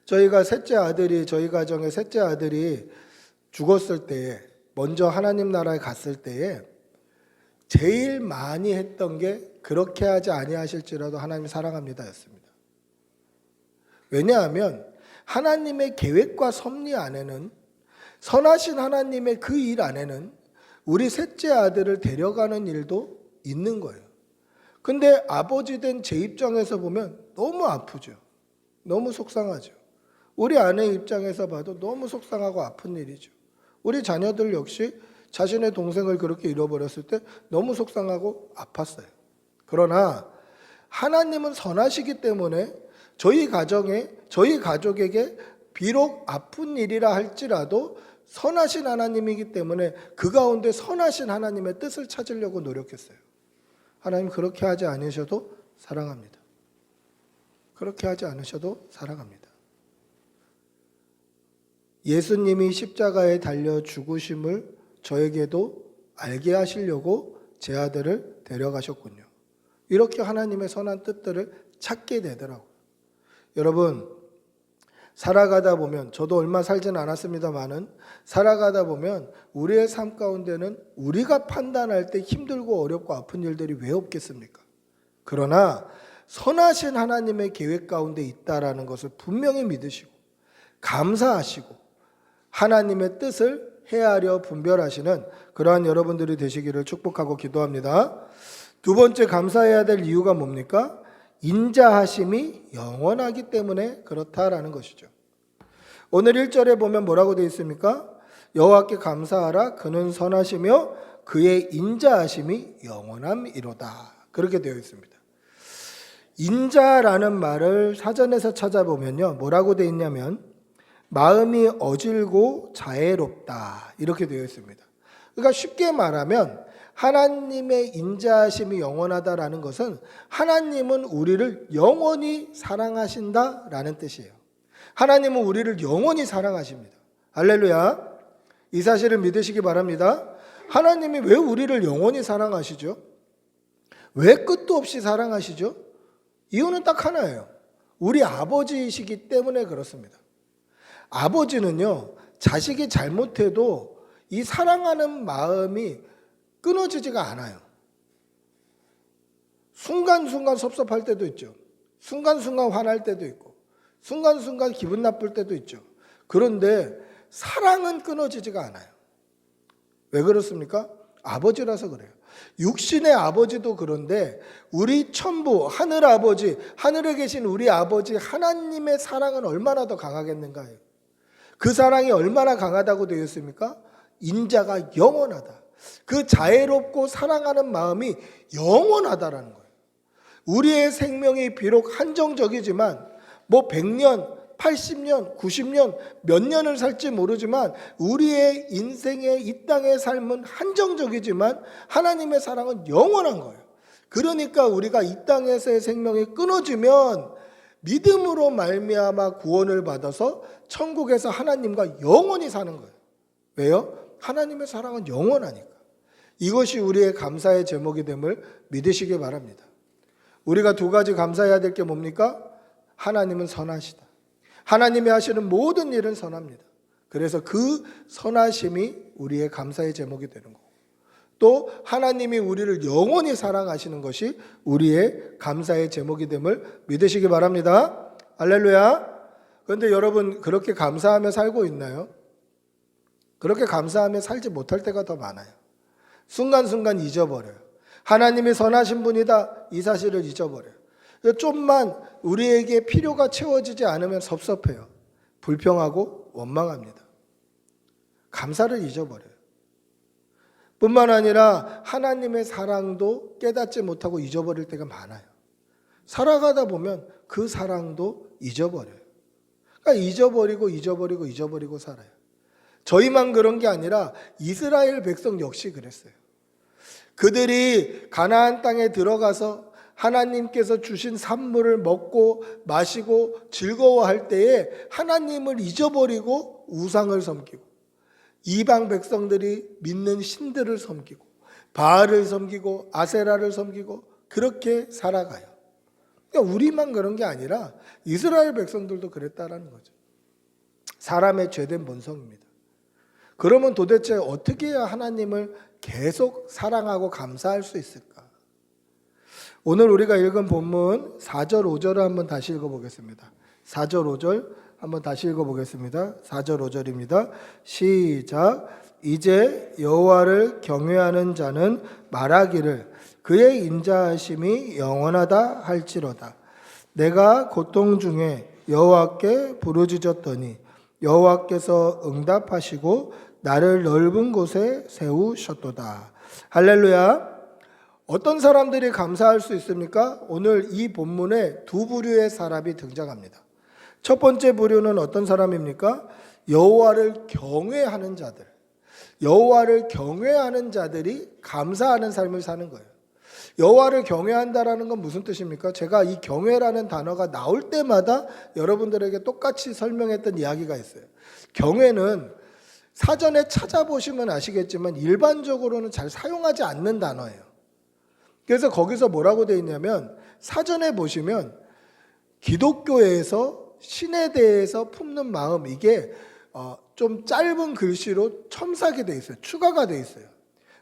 S2: 저희 가정의 셋째 아들이 죽었을 때에, 먼저 하나님 나라에 갔을 때에 제일 많이 했던 게 그렇게 하지 아니하실지라도 하나님 사랑합니다였습니다. 왜냐하면 하나님의 계획과 섭리 안에는, 선하신 하나님의 그 일 안에는 우리 셋째 아들을 데려가는 일도 있는 거예요. 근데 아버지 된 제 입장에서 보면 너무 아프죠. 너무 속상하죠. 우리 아내 입장에서 봐도 너무 속상하고 아픈 일이죠. 우리 자녀들 역시 자신의 동생을 그렇게 잃어버렸을 때 너무 속상하고 아팠어요. 그러나 하나님은 선하시기 때문에 저희 가족에게 비록 아픈 일이라 할지라도 선하신 하나님이기 때문에 그 가운데 선하신 하나님의 뜻을 찾으려고 노력했어요. 하나님 그렇게 하지 않으셔도 사랑합니다. 그렇게 하지 않으셔도 사랑합니다. 예수님이 십자가에 달려 죽으심을 저에게도 알게 하시려고 제 아들을 데려가셨군요. 이렇게 하나님의 선한 뜻들을 찾게 되더라고요. 여러분, 살아가다 보면, 저도 얼마 살지는 않았습니다만은 살아가다 보면 우리의 삶 가운데는 우리가 판단할 때 힘들고 어렵고 아픈 일들이 왜 없겠습니까? 그러나 선하신 하나님의 계획 가운데 있다라는 것을 분명히 믿으시고 감사하시고 하나님의 뜻을 헤아려 분별하시는 그러한 여러분들이 되시기를 축복하고 기도합니다. 두 번째 감사해야 될 이유가 뭡니까? 인자하심이 영원하기 때문에 그렇다라는 것이죠. 오늘 1절에 보면 뭐라고 되어 있습니까? 여호와께 감사하라, 그는 선하시며 그의 인자하심이 영원함이로다. 그렇게 되어 있습니다. 인자라는 말을 사전에서 찾아보면요, 뭐라고 되어 있냐면 마음이 어질고 자애롭다, 이렇게 되어 있습니다. 그러니까 쉽게 말하면 하나님의 인자하심이 영원하다라는 것은 하나님은 우리를 영원히 사랑하신다라는 뜻이에요. 하나님은 우리를 영원히 사랑하십니다. 할렐루야. 이 사실을 믿으시기 바랍니다. 하나님이 왜 우리를 영원히 사랑하시죠? 왜 끝도 없이 사랑하시죠? 이유는 딱 하나예요. 우리 아버지이시기 때문에 그렇습니다. 아버지는요, 자식이 잘못해도 이 사랑하는 마음이 끊어지지가 않아요. 순간순간 섭섭할 때도 있죠. 순간순간 화날 때도 있고, 순간순간 기분 나쁠 때도 있죠. 그런데 사랑은 끊어지지가 않아요. 왜 그렇습니까? 아버지라서 그래요. 육신의 아버지도 그런데 우리 천부 하늘 아버지, 하늘에 계신 우리 아버지 하나님의 사랑은 얼마나 더 강하겠는가요? 그 사랑이 얼마나 강하다고 되어 있습니까? 인자가 영원하다. 그 자애롭고 사랑하는 마음이 영원하다라는 거예요. 우리의 생명이 비록 한정적이지만 뭐 100년, 80년, 90년 몇 년을 살지 모르지만 우리의 인생의 이 땅의 삶은 한정적이지만 하나님의 사랑은 영원한 거예요. 그러니까 우리가 이 땅에서의 생명이 끊어지면 믿음으로 말미암아 구원을 받아서 천국에서 하나님과 영원히 사는 거예요. 왜요? 하나님의 사랑은 영원하니까. 이것이 우리의 감사의 제목이 됨을 믿으시기 바랍니다. 우리가 두 가지 감사해야 될 게 뭡니까? 하나님은 선하시다. 하나님이 하시는 모든 일은 선합니다. 그래서 그 선하심이 우리의 감사의 제목이 되는 거고, 또 하나님이 우리를 영원히 사랑하시는 것이 우리의 감사의 제목이 됨을 믿으시기 바랍니다. 할렐루야. 그런데 여러분, 그렇게 감사하며 살고 있나요? 그렇게 감사하며 살지 못할 때가 더 많아요. 순간순간 잊어버려요. 하나님이 선하신 분이다, 이 사실을 잊어버려요. 좀만 우리에게 필요가 채워지지 않으면 섭섭해요. 불평하고 원망합니다. 감사를 잊어버려요. 뿐만 아니라 하나님의 사랑도 깨닫지 못하고 잊어버릴 때가 많아요. 살아가다 보면 그 사랑도 잊어버려요. 그러니까 잊어버리고 살아요. 저희만 그런 게 아니라 이스라엘 백성 역시 그랬어요. 그들이 가나안 땅에 들어가서 하나님께서 주신 산물을 먹고 마시고 즐거워할 때에 하나님을 잊어버리고 우상을 섬기고, 이방 백성들이 믿는 신들을 섬기고 바알을 섬기고 아세라를 섬기고 그렇게 살아가요. 그러니까 우리만 그런 게 아니라 이스라엘 백성들도 그랬다라는 거죠. 사람의 죄된 본성입니다. 그러면 도대체 어떻게 해야 하나님을 계속 사랑하고 감사할 수 있을까? 오늘 우리가 읽은 본문 4절 5절을 한번 다시 읽어보겠습니다. 4절 5절 한번 다시 읽어보겠습니다. 4절 5절입니다. 시작. 이제 여호와를 경외하는 자는 말하기를 그의 인자하심이 영원하다 할지로다. 내가 고통 중에 여호와께 부르짖었더니 여호와께서 응답하시고 나를 넓은 곳에 세우셨도다. 할렐루야. 어떤 사람들이 감사할 수 있습니까? 오늘 이 본문에 두 부류의 사람이 등장합니다. 첫 번째 부류는 어떤 사람입니까? 여호와를 경외하는 자들. 여호와를 경외하는 자들이 감사하는 삶을 사는 거예요. 여호와를 경외한다라는 건 무슨 뜻입니까? 제가 이 경외라는 단어가 나올 때마다 여러분들에게 똑같이 설명했던 이야기가 있어요. 경외는 사전에 찾아보시면 아시겠지만 일반적으로는 잘 사용하지 않는 단어예요. 그래서 거기서 뭐라고 되어 있냐면 사전에 보시면 기독교에서 신에 대해서 품는 마음, 이게 좀 짧은 글씨로 첨삭이 되어 있어요. 추가가 되어 있어요.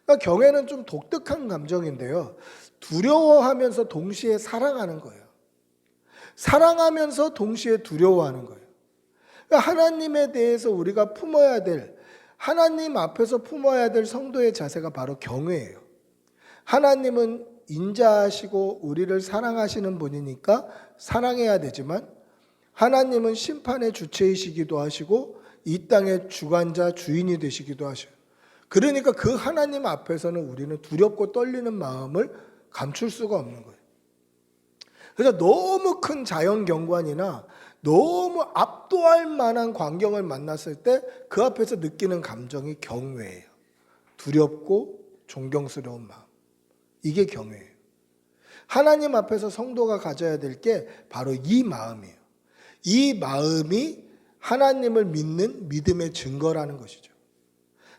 S2: 그러니까 경외는 좀 독특한 감정인데요. 두려워하면서 동시에 사랑하는 거예요. 사랑하면서 동시에 두려워하는 거예요. 그러니까 하나님에 대해서 우리가 품어야 될, 하나님 앞에서 품어야 될 성도의 자세가 바로 경외예요. 하나님은 인자하시고 우리를 사랑하시는 분이니까 사랑해야 되지만 하나님은 심판의 주체이시기도 하시고 이 땅의 주관자 주인이 되시기도 하셔요. 그러니까 그 하나님 앞에서는 우리는 두렵고 떨리는 마음을 감출 수가 없는 거예요. 그래서 너무 큰 자연 경관이나 너무 압도할 만한 광경을 만났을 때 그 앞에서 느끼는 감정이 경외예요. 두렵고 존경스러운 마음. 이게 경외예요. 하나님 앞에서 성도가 가져야 될 게 바로 이 마음이에요. 이 마음이 하나님을 믿는 믿음의 증거라는 것이죠.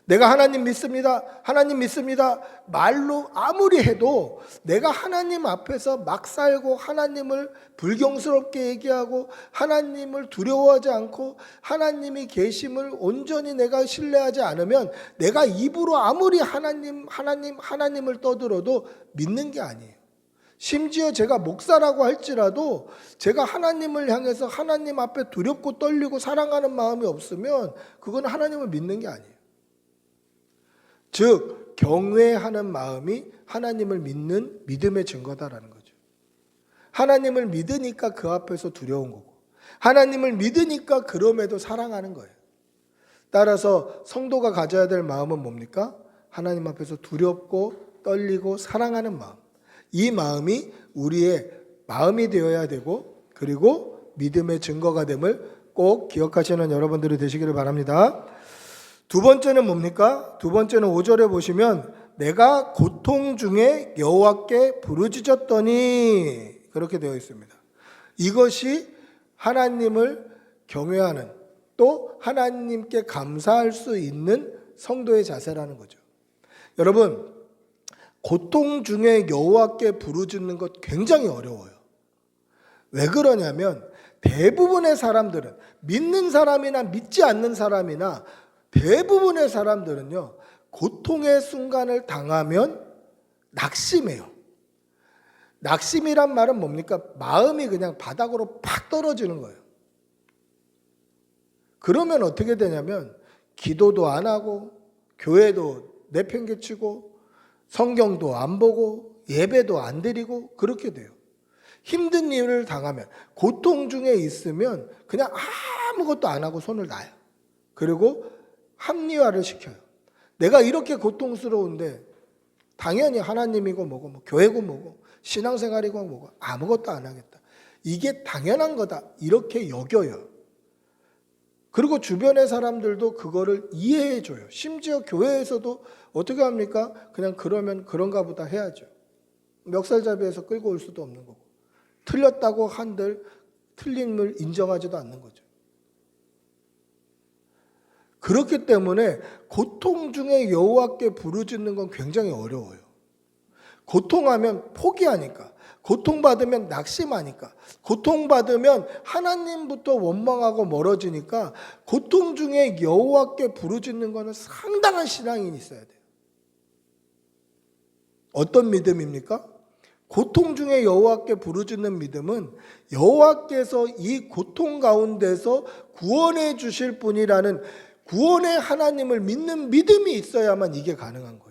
S2: 내가 하나님 믿습니다. 하나님 믿습니다. 말로 아무리 해도 내가 하나님 앞에서 막 살고 하나님을 불경스럽게 얘기하고 하나님을 두려워하지 않고 하나님이 계심을 온전히 내가 신뢰하지 않으면 내가 입으로 아무리 하나님을 떠들어도 믿는 게 아니에요. 심지어 제가 목사라고 할지라도 제가 하나님을 향해서 하나님 앞에 두렵고 떨리고 사랑하는 마음이 없으면 그건 하나님을 믿는 게 아니에요. 즉 경외하는 마음이 하나님을 믿는 믿음의 증거다라는 거죠. 하나님을 믿으니까 그 앞에서 두려운 거고 하나님을 믿으니까 그럼에도 사랑하는 거예요. 따라서 성도가 가져야 될 마음은 뭡니까? 하나님 앞에서 두렵고 떨리고 사랑하는 마음. 이 마음이 우리의 마음이 되어야 되고 그리고 믿음의 증거가 됨을 꼭 기억하시는 여러분들이 되시기를 바랍니다. 두 번째는 뭡니까? 두 번째는 5절에 보시면 내가 고통 중에 여호와께 부르짖었더니 그렇게 되어 있습니다. 이것이 하나님을 경외하는 또 하나님께 감사할 수 있는 성도의 자세라는 거죠. 여러분, 고통 중에 여호와께 부르짖는 것 굉장히 어려워요. 왜 그러냐면 대부분의 사람들은 믿는 사람이나 믿지 않는 사람이나 대부분의 사람들은요, 고통의 순간을 당하면 낙심해요. 낙심이란 말은 뭡니까? 마음이 그냥 바닥으로 팍 떨어지는 거예요. 그러면 어떻게 되냐면 기도도 안 하고 교회도 내팽개치고 성경도 안 보고 예배도 안 드리고 그렇게 돼요. 힘든 일을 당하면 고통 중에 있으면 그냥 아무것도 안 하고 손을 놔요. 그리고 합리화를 시켜요. 내가 이렇게 고통스러운데 당연히 하나님이고 뭐고 뭐 교회고 뭐고 신앙생활이고 뭐고 아무것도 안 하겠다. 이게 당연한 거다. 이렇게 여겨요. 그리고 주변의 사람들도 그거를 이해해 줘요. 심지어 교회에서도 어떻게 합니까? 그냥 그러면 그런가 보다 해야죠. 멱살잡이에서 끌고 올 수도 없는 거고 틀렸다고 한들 틀림을 인정하지도 않는 거죠. 그렇기 때문에 고통 중에 여호와께 부르짖는 건 굉장히 어려워요. 고통하면 포기하니까. 고통받으면 낙심하니까, 고통받으면 하나님부터 원망하고 멀어지니까 고통 중에 여호와께 부르짖는 것은 상당한 신앙이 있어야 돼요. 어떤 믿음입니까? 고통 중에 여호와께 부르짖는 믿음은 여호와께서 이 고통 가운데서 구원해 주실 분이라는 구원의 하나님을 믿는 믿음이 있어야만 이게 가능한 거예요.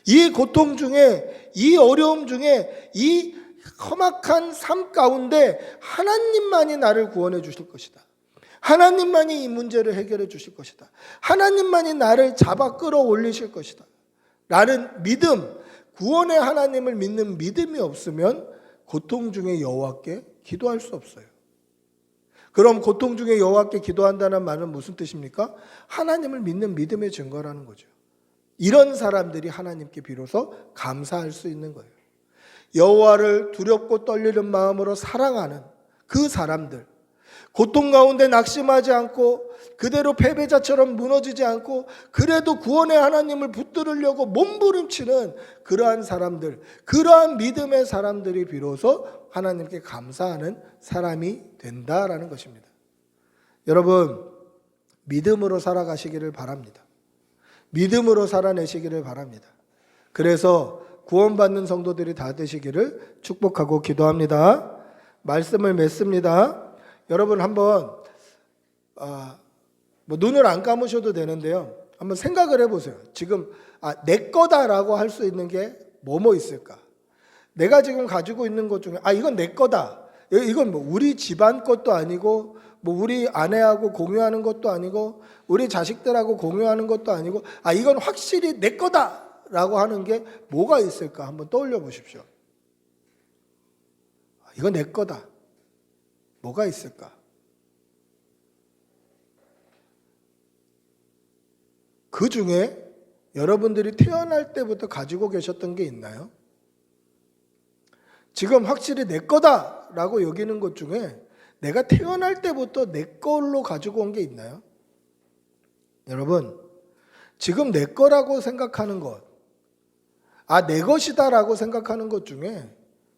S2: 이 고통 중에, 이 어려움 중에, 이 험악한 삶 가운데 하나님만이 나를 구원해 주실 것이다. 하나님만이 이 문제를 해결해 주실 것이다. 하나님만이 나를 잡아 끌어올리실 것이다. 라는 믿음, 구원의 하나님을 믿는 믿음이 없으면 고통 중에 여호와께 기도할 수 없어요. 그럼 고통 중에 여호와께 기도한다는 말은 무슨 뜻입니까? 하나님을 믿는 믿음의 증거라는 거죠. 이런 사람들이 하나님께 비로소 감사할 수 있는 거예요. 여호와를 두렵고 떨리는 마음으로 사랑하는 그 사람들, 고통 가운데 낙심하지 않고 그대로 패배자처럼 무너지지 않고 그래도 구원의 하나님을 붙들으려고 몸부림치는 그러한 사람들, 그러한 믿음의 사람들이 비로소 하나님께 감사하는 사람이 된다라는 것입니다. 여러분, 믿음으로 살아가시기를 바랍니다. 믿음으로 살아내시기를 바랍니다. 그래서 구원받는 성도들이 다 되시기를 축복하고 기도합니다. 말씀을 맺습니다. 여러분 한번 눈을 안 감으셔도 되는데요. 한번 생각을 해보세요. 지금 내 거다라고 할 수 있는 게 뭐뭐 있을까? 내가 지금 가지고 있는 것 중에 이건 내 거다. 이건 뭐 우리 집안 것도 아니고 뭐 우리 아내하고 공유하는 것도 아니고 우리 자식들하고 공유하는 것도 아니고 이건 확실히 내 거다라고 하는 게 뭐가 있을까? 한번 떠올려 보십시오. 이건 내 거다. 뭐가 있을까? 그 중에 여러분들이 태어날 때부터 가지고 계셨던 게 있나요? 지금 확실히 내 거다라고 여기는 것 중에 내가 태어날 때부터 내 걸로 가지고 온 게 있나요? 여러분, 지금 내 거라고 생각하는 것, 내 것이다라고 생각하는 것 중에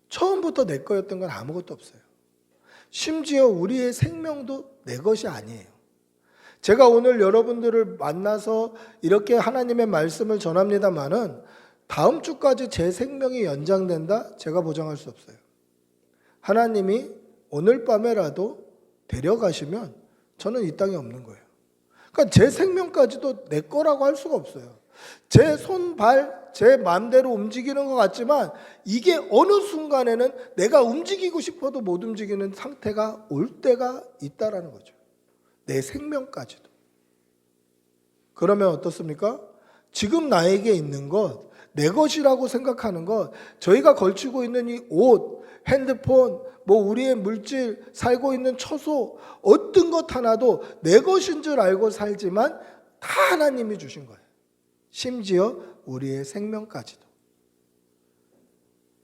S2: 처음부터 내 거였던 건 아무것도 없어요. 심지어 우리의 생명도 내 것이 아니에요. 제가 오늘 여러분들을 만나서 이렇게 하나님의 말씀을 전합니다마는 다음 주까지 제 생명이 연장된다? 제가 보장할 수 없어요. 하나님이 오늘 밤에라도 데려가시면 저는 이 땅에 없는 거예요. 그러니까 제 생명까지도 내 거라고 할 수가 없어요. 제 손, 발, 제 마음대로 움직이는 것 같지만 이게 어느 순간에는 내가 움직이고 싶어도 못 움직이는 상태가 올 때가 있다라는 거죠. 내 생명까지도. 그러면 어떻습니까? 지금 나에게 있는 것, 내 것이라고 생각하는 것, 저희가 걸치고 있는 이 옷, 핸드폰, 우리의 물질, 살고 있는 처소, 어떤 것 하나도 내 것인 줄 알고 살지만 다 하나님이 주신 거예요. 심지어 우리의 생명까지도.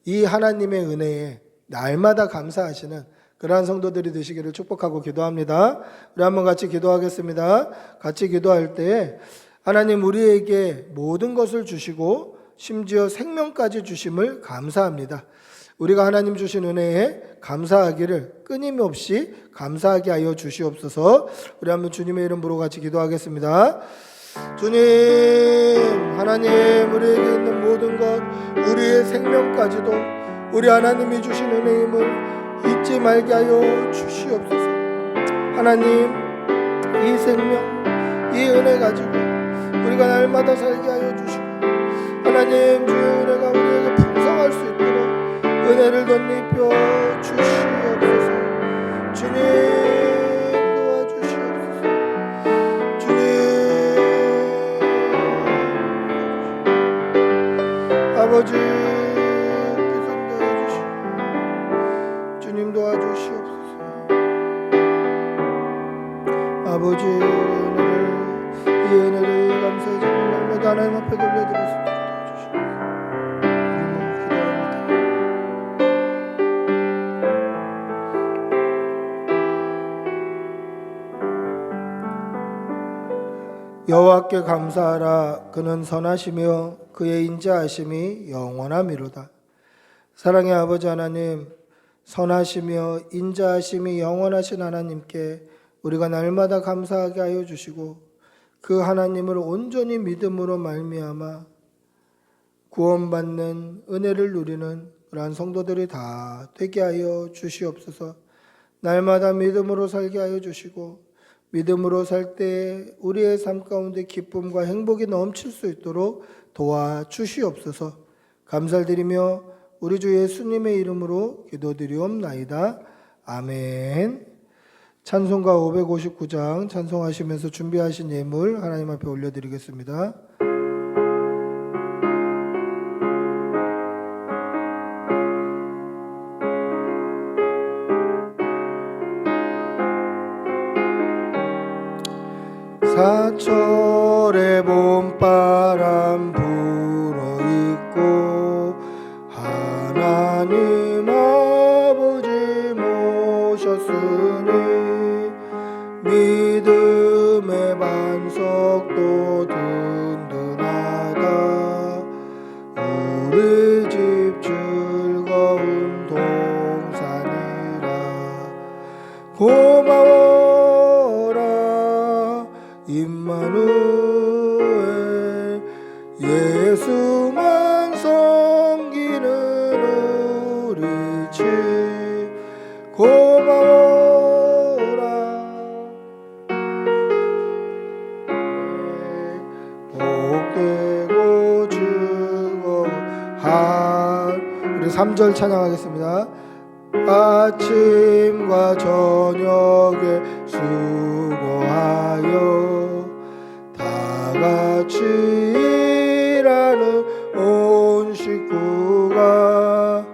S2: 이 하나님의 은혜에 날마다 감사하시는 그러한 성도들이 되시기를 축복하고 기도합니다. 우리 한번 같이 기도하겠습니다. 같이 기도할 때 하나님 우리에게 모든 것을 주시고 심지어 생명까지 주심을 감사합니다. 우리가 하나님 주신 은혜에 감사하기를 끊임없이 감사하게 하여 주시옵소서. 우리 한번 주님의 이름으로 같이 기도하겠습니다. 주님, 하나님 우리에게 있는 모든 것, 우리의 생명까지도 우리 하나님이 주신 은혜임을 잊지 말게 하여 주시옵소서. 하나님, 이 생명, 이 은혜 가지고 우리가 날마다 살게 하여 주시고 하나님 주의 은혜가 우리에게 풍성할 수 있도록 은혜를 덧입혀 주시옵소서. 주님 도와주시옵소서. 주님 아버지 주님 도와주시옵소서. 아버지 이 은혜를 감사의 제물 날마다 하나님 앞에 돌려드릴 수 있도록 도와주시옵소서. 여호와께 감사하라. 그는 선하시며 그의 인자하심이 영원하미로다. 사랑의 아버지 하나님, 선하시며 인자하심이 영원하신 하나님께 우리가 날마다 감사하게 하여 주시고 그 하나님을 온전히 믿음으로 말미암아 구원받는 은혜를 누리는 그러한 성도들이 다 되게 하여 주시옵소서. 날마다 믿음으로 살게 하여 주시고 믿음으로 살 때 우리의 삶 가운데 기쁨과 행복이 넘칠 수 있도록 도와주시옵소서. 감사를 드리며 우리 주 예수님의 이름으로 기도드리옵나이다. 아멘. 찬송가 559장 찬송하시면서 준비하신 예물 하나님 앞에 올려드리겠습니다. 사철의 봄바람 불어있고 하나님 아버지 모셨으니 믿음의 반석도 든든하다. 우리 집 즐거운 동산이라. 고마워라 임마누엘, 예수만 섬기는 우리 집. 고마워라. 복되고 즐거운 우리 3절 찬양하겠습니다. 아침과 저녁에 수고하여 다같이 일하는 온 식구가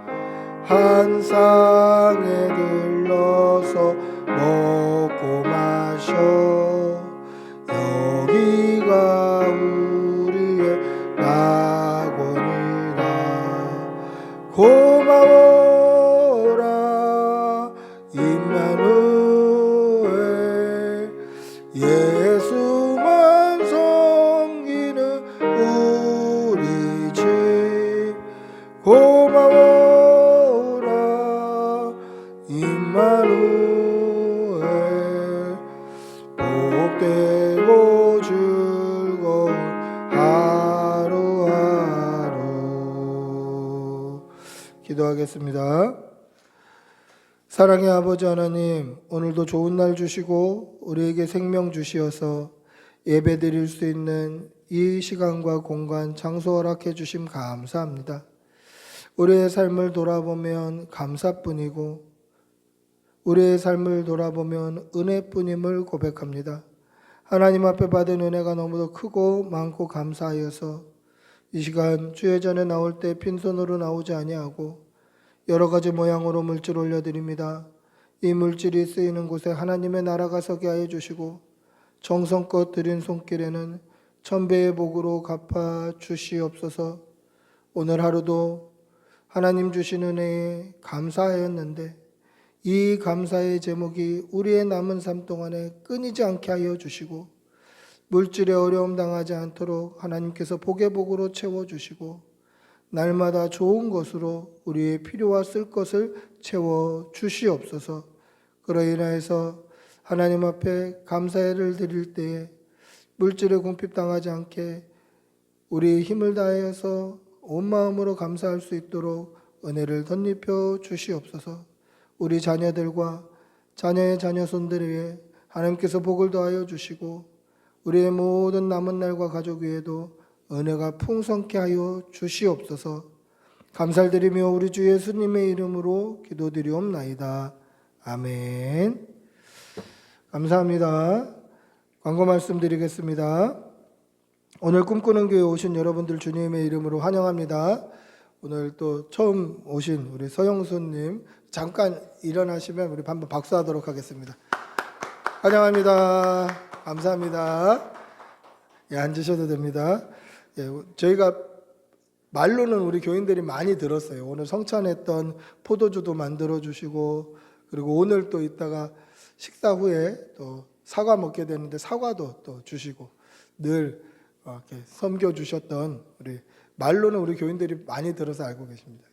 S2: 한 상에 들러서 먹고 마셔. 여기가 우리의 낙원이라. 고마워라 임마누엘, 예수만 섬기는 우리 집. 고마워라 임마누엘, 복되고 즐거운 하루하루. 기도하겠습니다. 사랑의 아버지 하나님, 오늘도 좋은 날 주시고 우리에게 생명 주시어서 예배 드릴 수 있는 이 시간과 공간, 장소 허락해 주심 감사합니다. 우리의 삶을 돌아보면 감사뿐이고 우리의 삶을 돌아보면 은혜뿐임을 고백합니다. 하나님 앞에 받은 은혜가 너무도 크고 많고 감사하여서 이 시간 주의 전에 나올 때 빈손으로 나오지 아니하고 여러 가지 모양으로 물질 올려드립니다. 이 물질이 쓰이는 곳에 하나님의 나라가 서게 하여 주시고 정성껏 드린 손길에는 천배의 복으로 갚아 주시옵소서. 오늘 하루도 하나님 주신 은혜에 감사하였는데 이 감사의 제목이 우리의 남은 삶 동안에 끊이지 않게 하여 주시고 물질에 어려움 당하지 않도록 하나님께서 복의 복으로 채워주시고 날마다 좋은 것으로 우리의 필요와 쓸 것을 채워주시옵소서. 그로 인하여서 하나님 앞에 감사를 드릴 때에 물질에 궁핍당하지 않게 우리의 힘을 다하여서 온 마음으로 감사할 수 있도록 은혜를 덧입혀 주시옵소서. 우리 자녀들과 자녀의 자녀손들 위해 하나님께서 복을 더하여 주시고 우리의 모든 남은 날과 가족 위에도 은혜가 풍성케 하여 주시옵소서. 감사를 드리며 우리 주 예수님의 이름으로 기도드리옵나이다. 아멘. 감사합니다. 광고 말씀드리겠습니다. 오늘 꿈꾸는 교회 오신 여러분들 주님의 이름으로 환영합니다. 오늘 또 처음 오신 우리 서영수님 잠깐 일어나시면 우리 한번 박수하도록 하겠습니다. 환영합니다. 감사합니다. 예, 앉으셔도 됩니다. 예, 저희가 말로는 우리 교인들이 많이 들었어요. 오늘 성찬했던 포도주도 만들어 주시고 그리고 오늘 또 이따가 식사 후에 또 사과 먹게 되는데 사과도 또 주시고 늘 이렇게 섬겨 주셨던 우리 말로는 우리 교인들이 많이 들어서 알고 계십니다.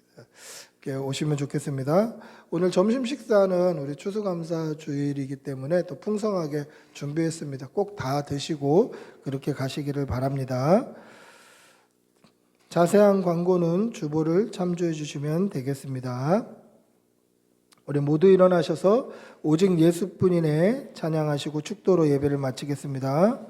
S2: 오시면 좋겠습니다. 오늘 점심 식사는 우리 추수감사 주일이기 때문에 또 풍성하게 준비했습니다. 꼭 다 드시고 그렇게 가시기를 바랍니다. 자세한 광고는 주보를 참조해 주시면 되겠습니다. 우리 모두 일어나셔서 오직 예수뿐이네 찬양하시고 축도로 예배를 마치겠습니다.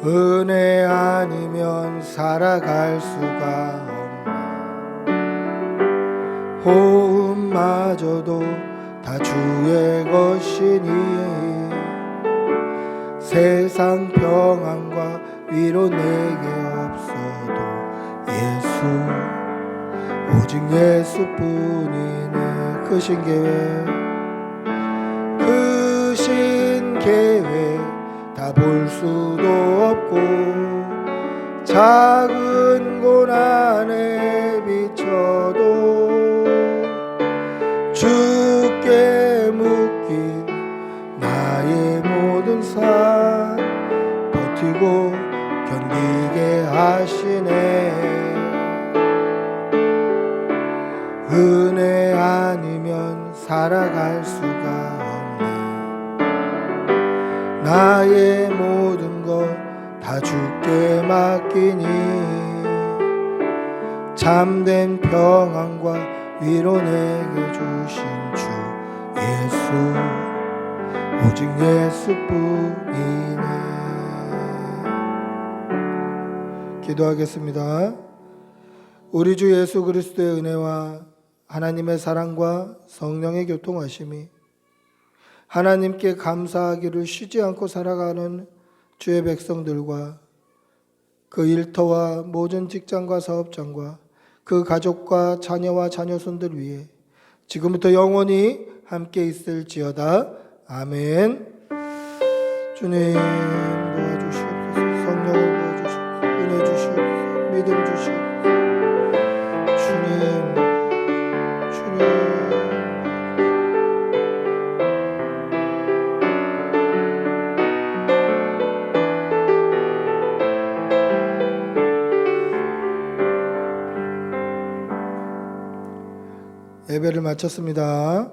S2: 은혜 아니면 살아갈 수가 없네. 호흡마저도 다 주의 것이니 세상 평안과 위로 내게 없어도 예수 오직 예수뿐이네. 크신 계획 다 볼 수도 없고 작은 고난에 비춰도 주께 묶인 나의 모든 삶 버티고 견디게 하시네. 은혜 아니면 살아갈 수가 나의 모든 것 다 주께 맡기니 참된 평안과 위로 내게 주신 주 예수 오직 예수뿐이네. 기도하겠습니다. 우리 주 예수 그리스도의 은혜와 하나님의 사랑과 성령의 교통하심이 하나님께 감사하기를 쉬지 않고 살아가는 주의 백성들과 그 일터와 모든 직장과 사업장과 그 가족과 자녀와 자녀손들 위해 지금부터 영원히 함께 있을지어다. 아멘. 주님 도와주시옵소서. 성령을 부어주시옵소서. 은혜 주시옵소서. 믿음 주시옵소서. 주님 예배를 마쳤습니다.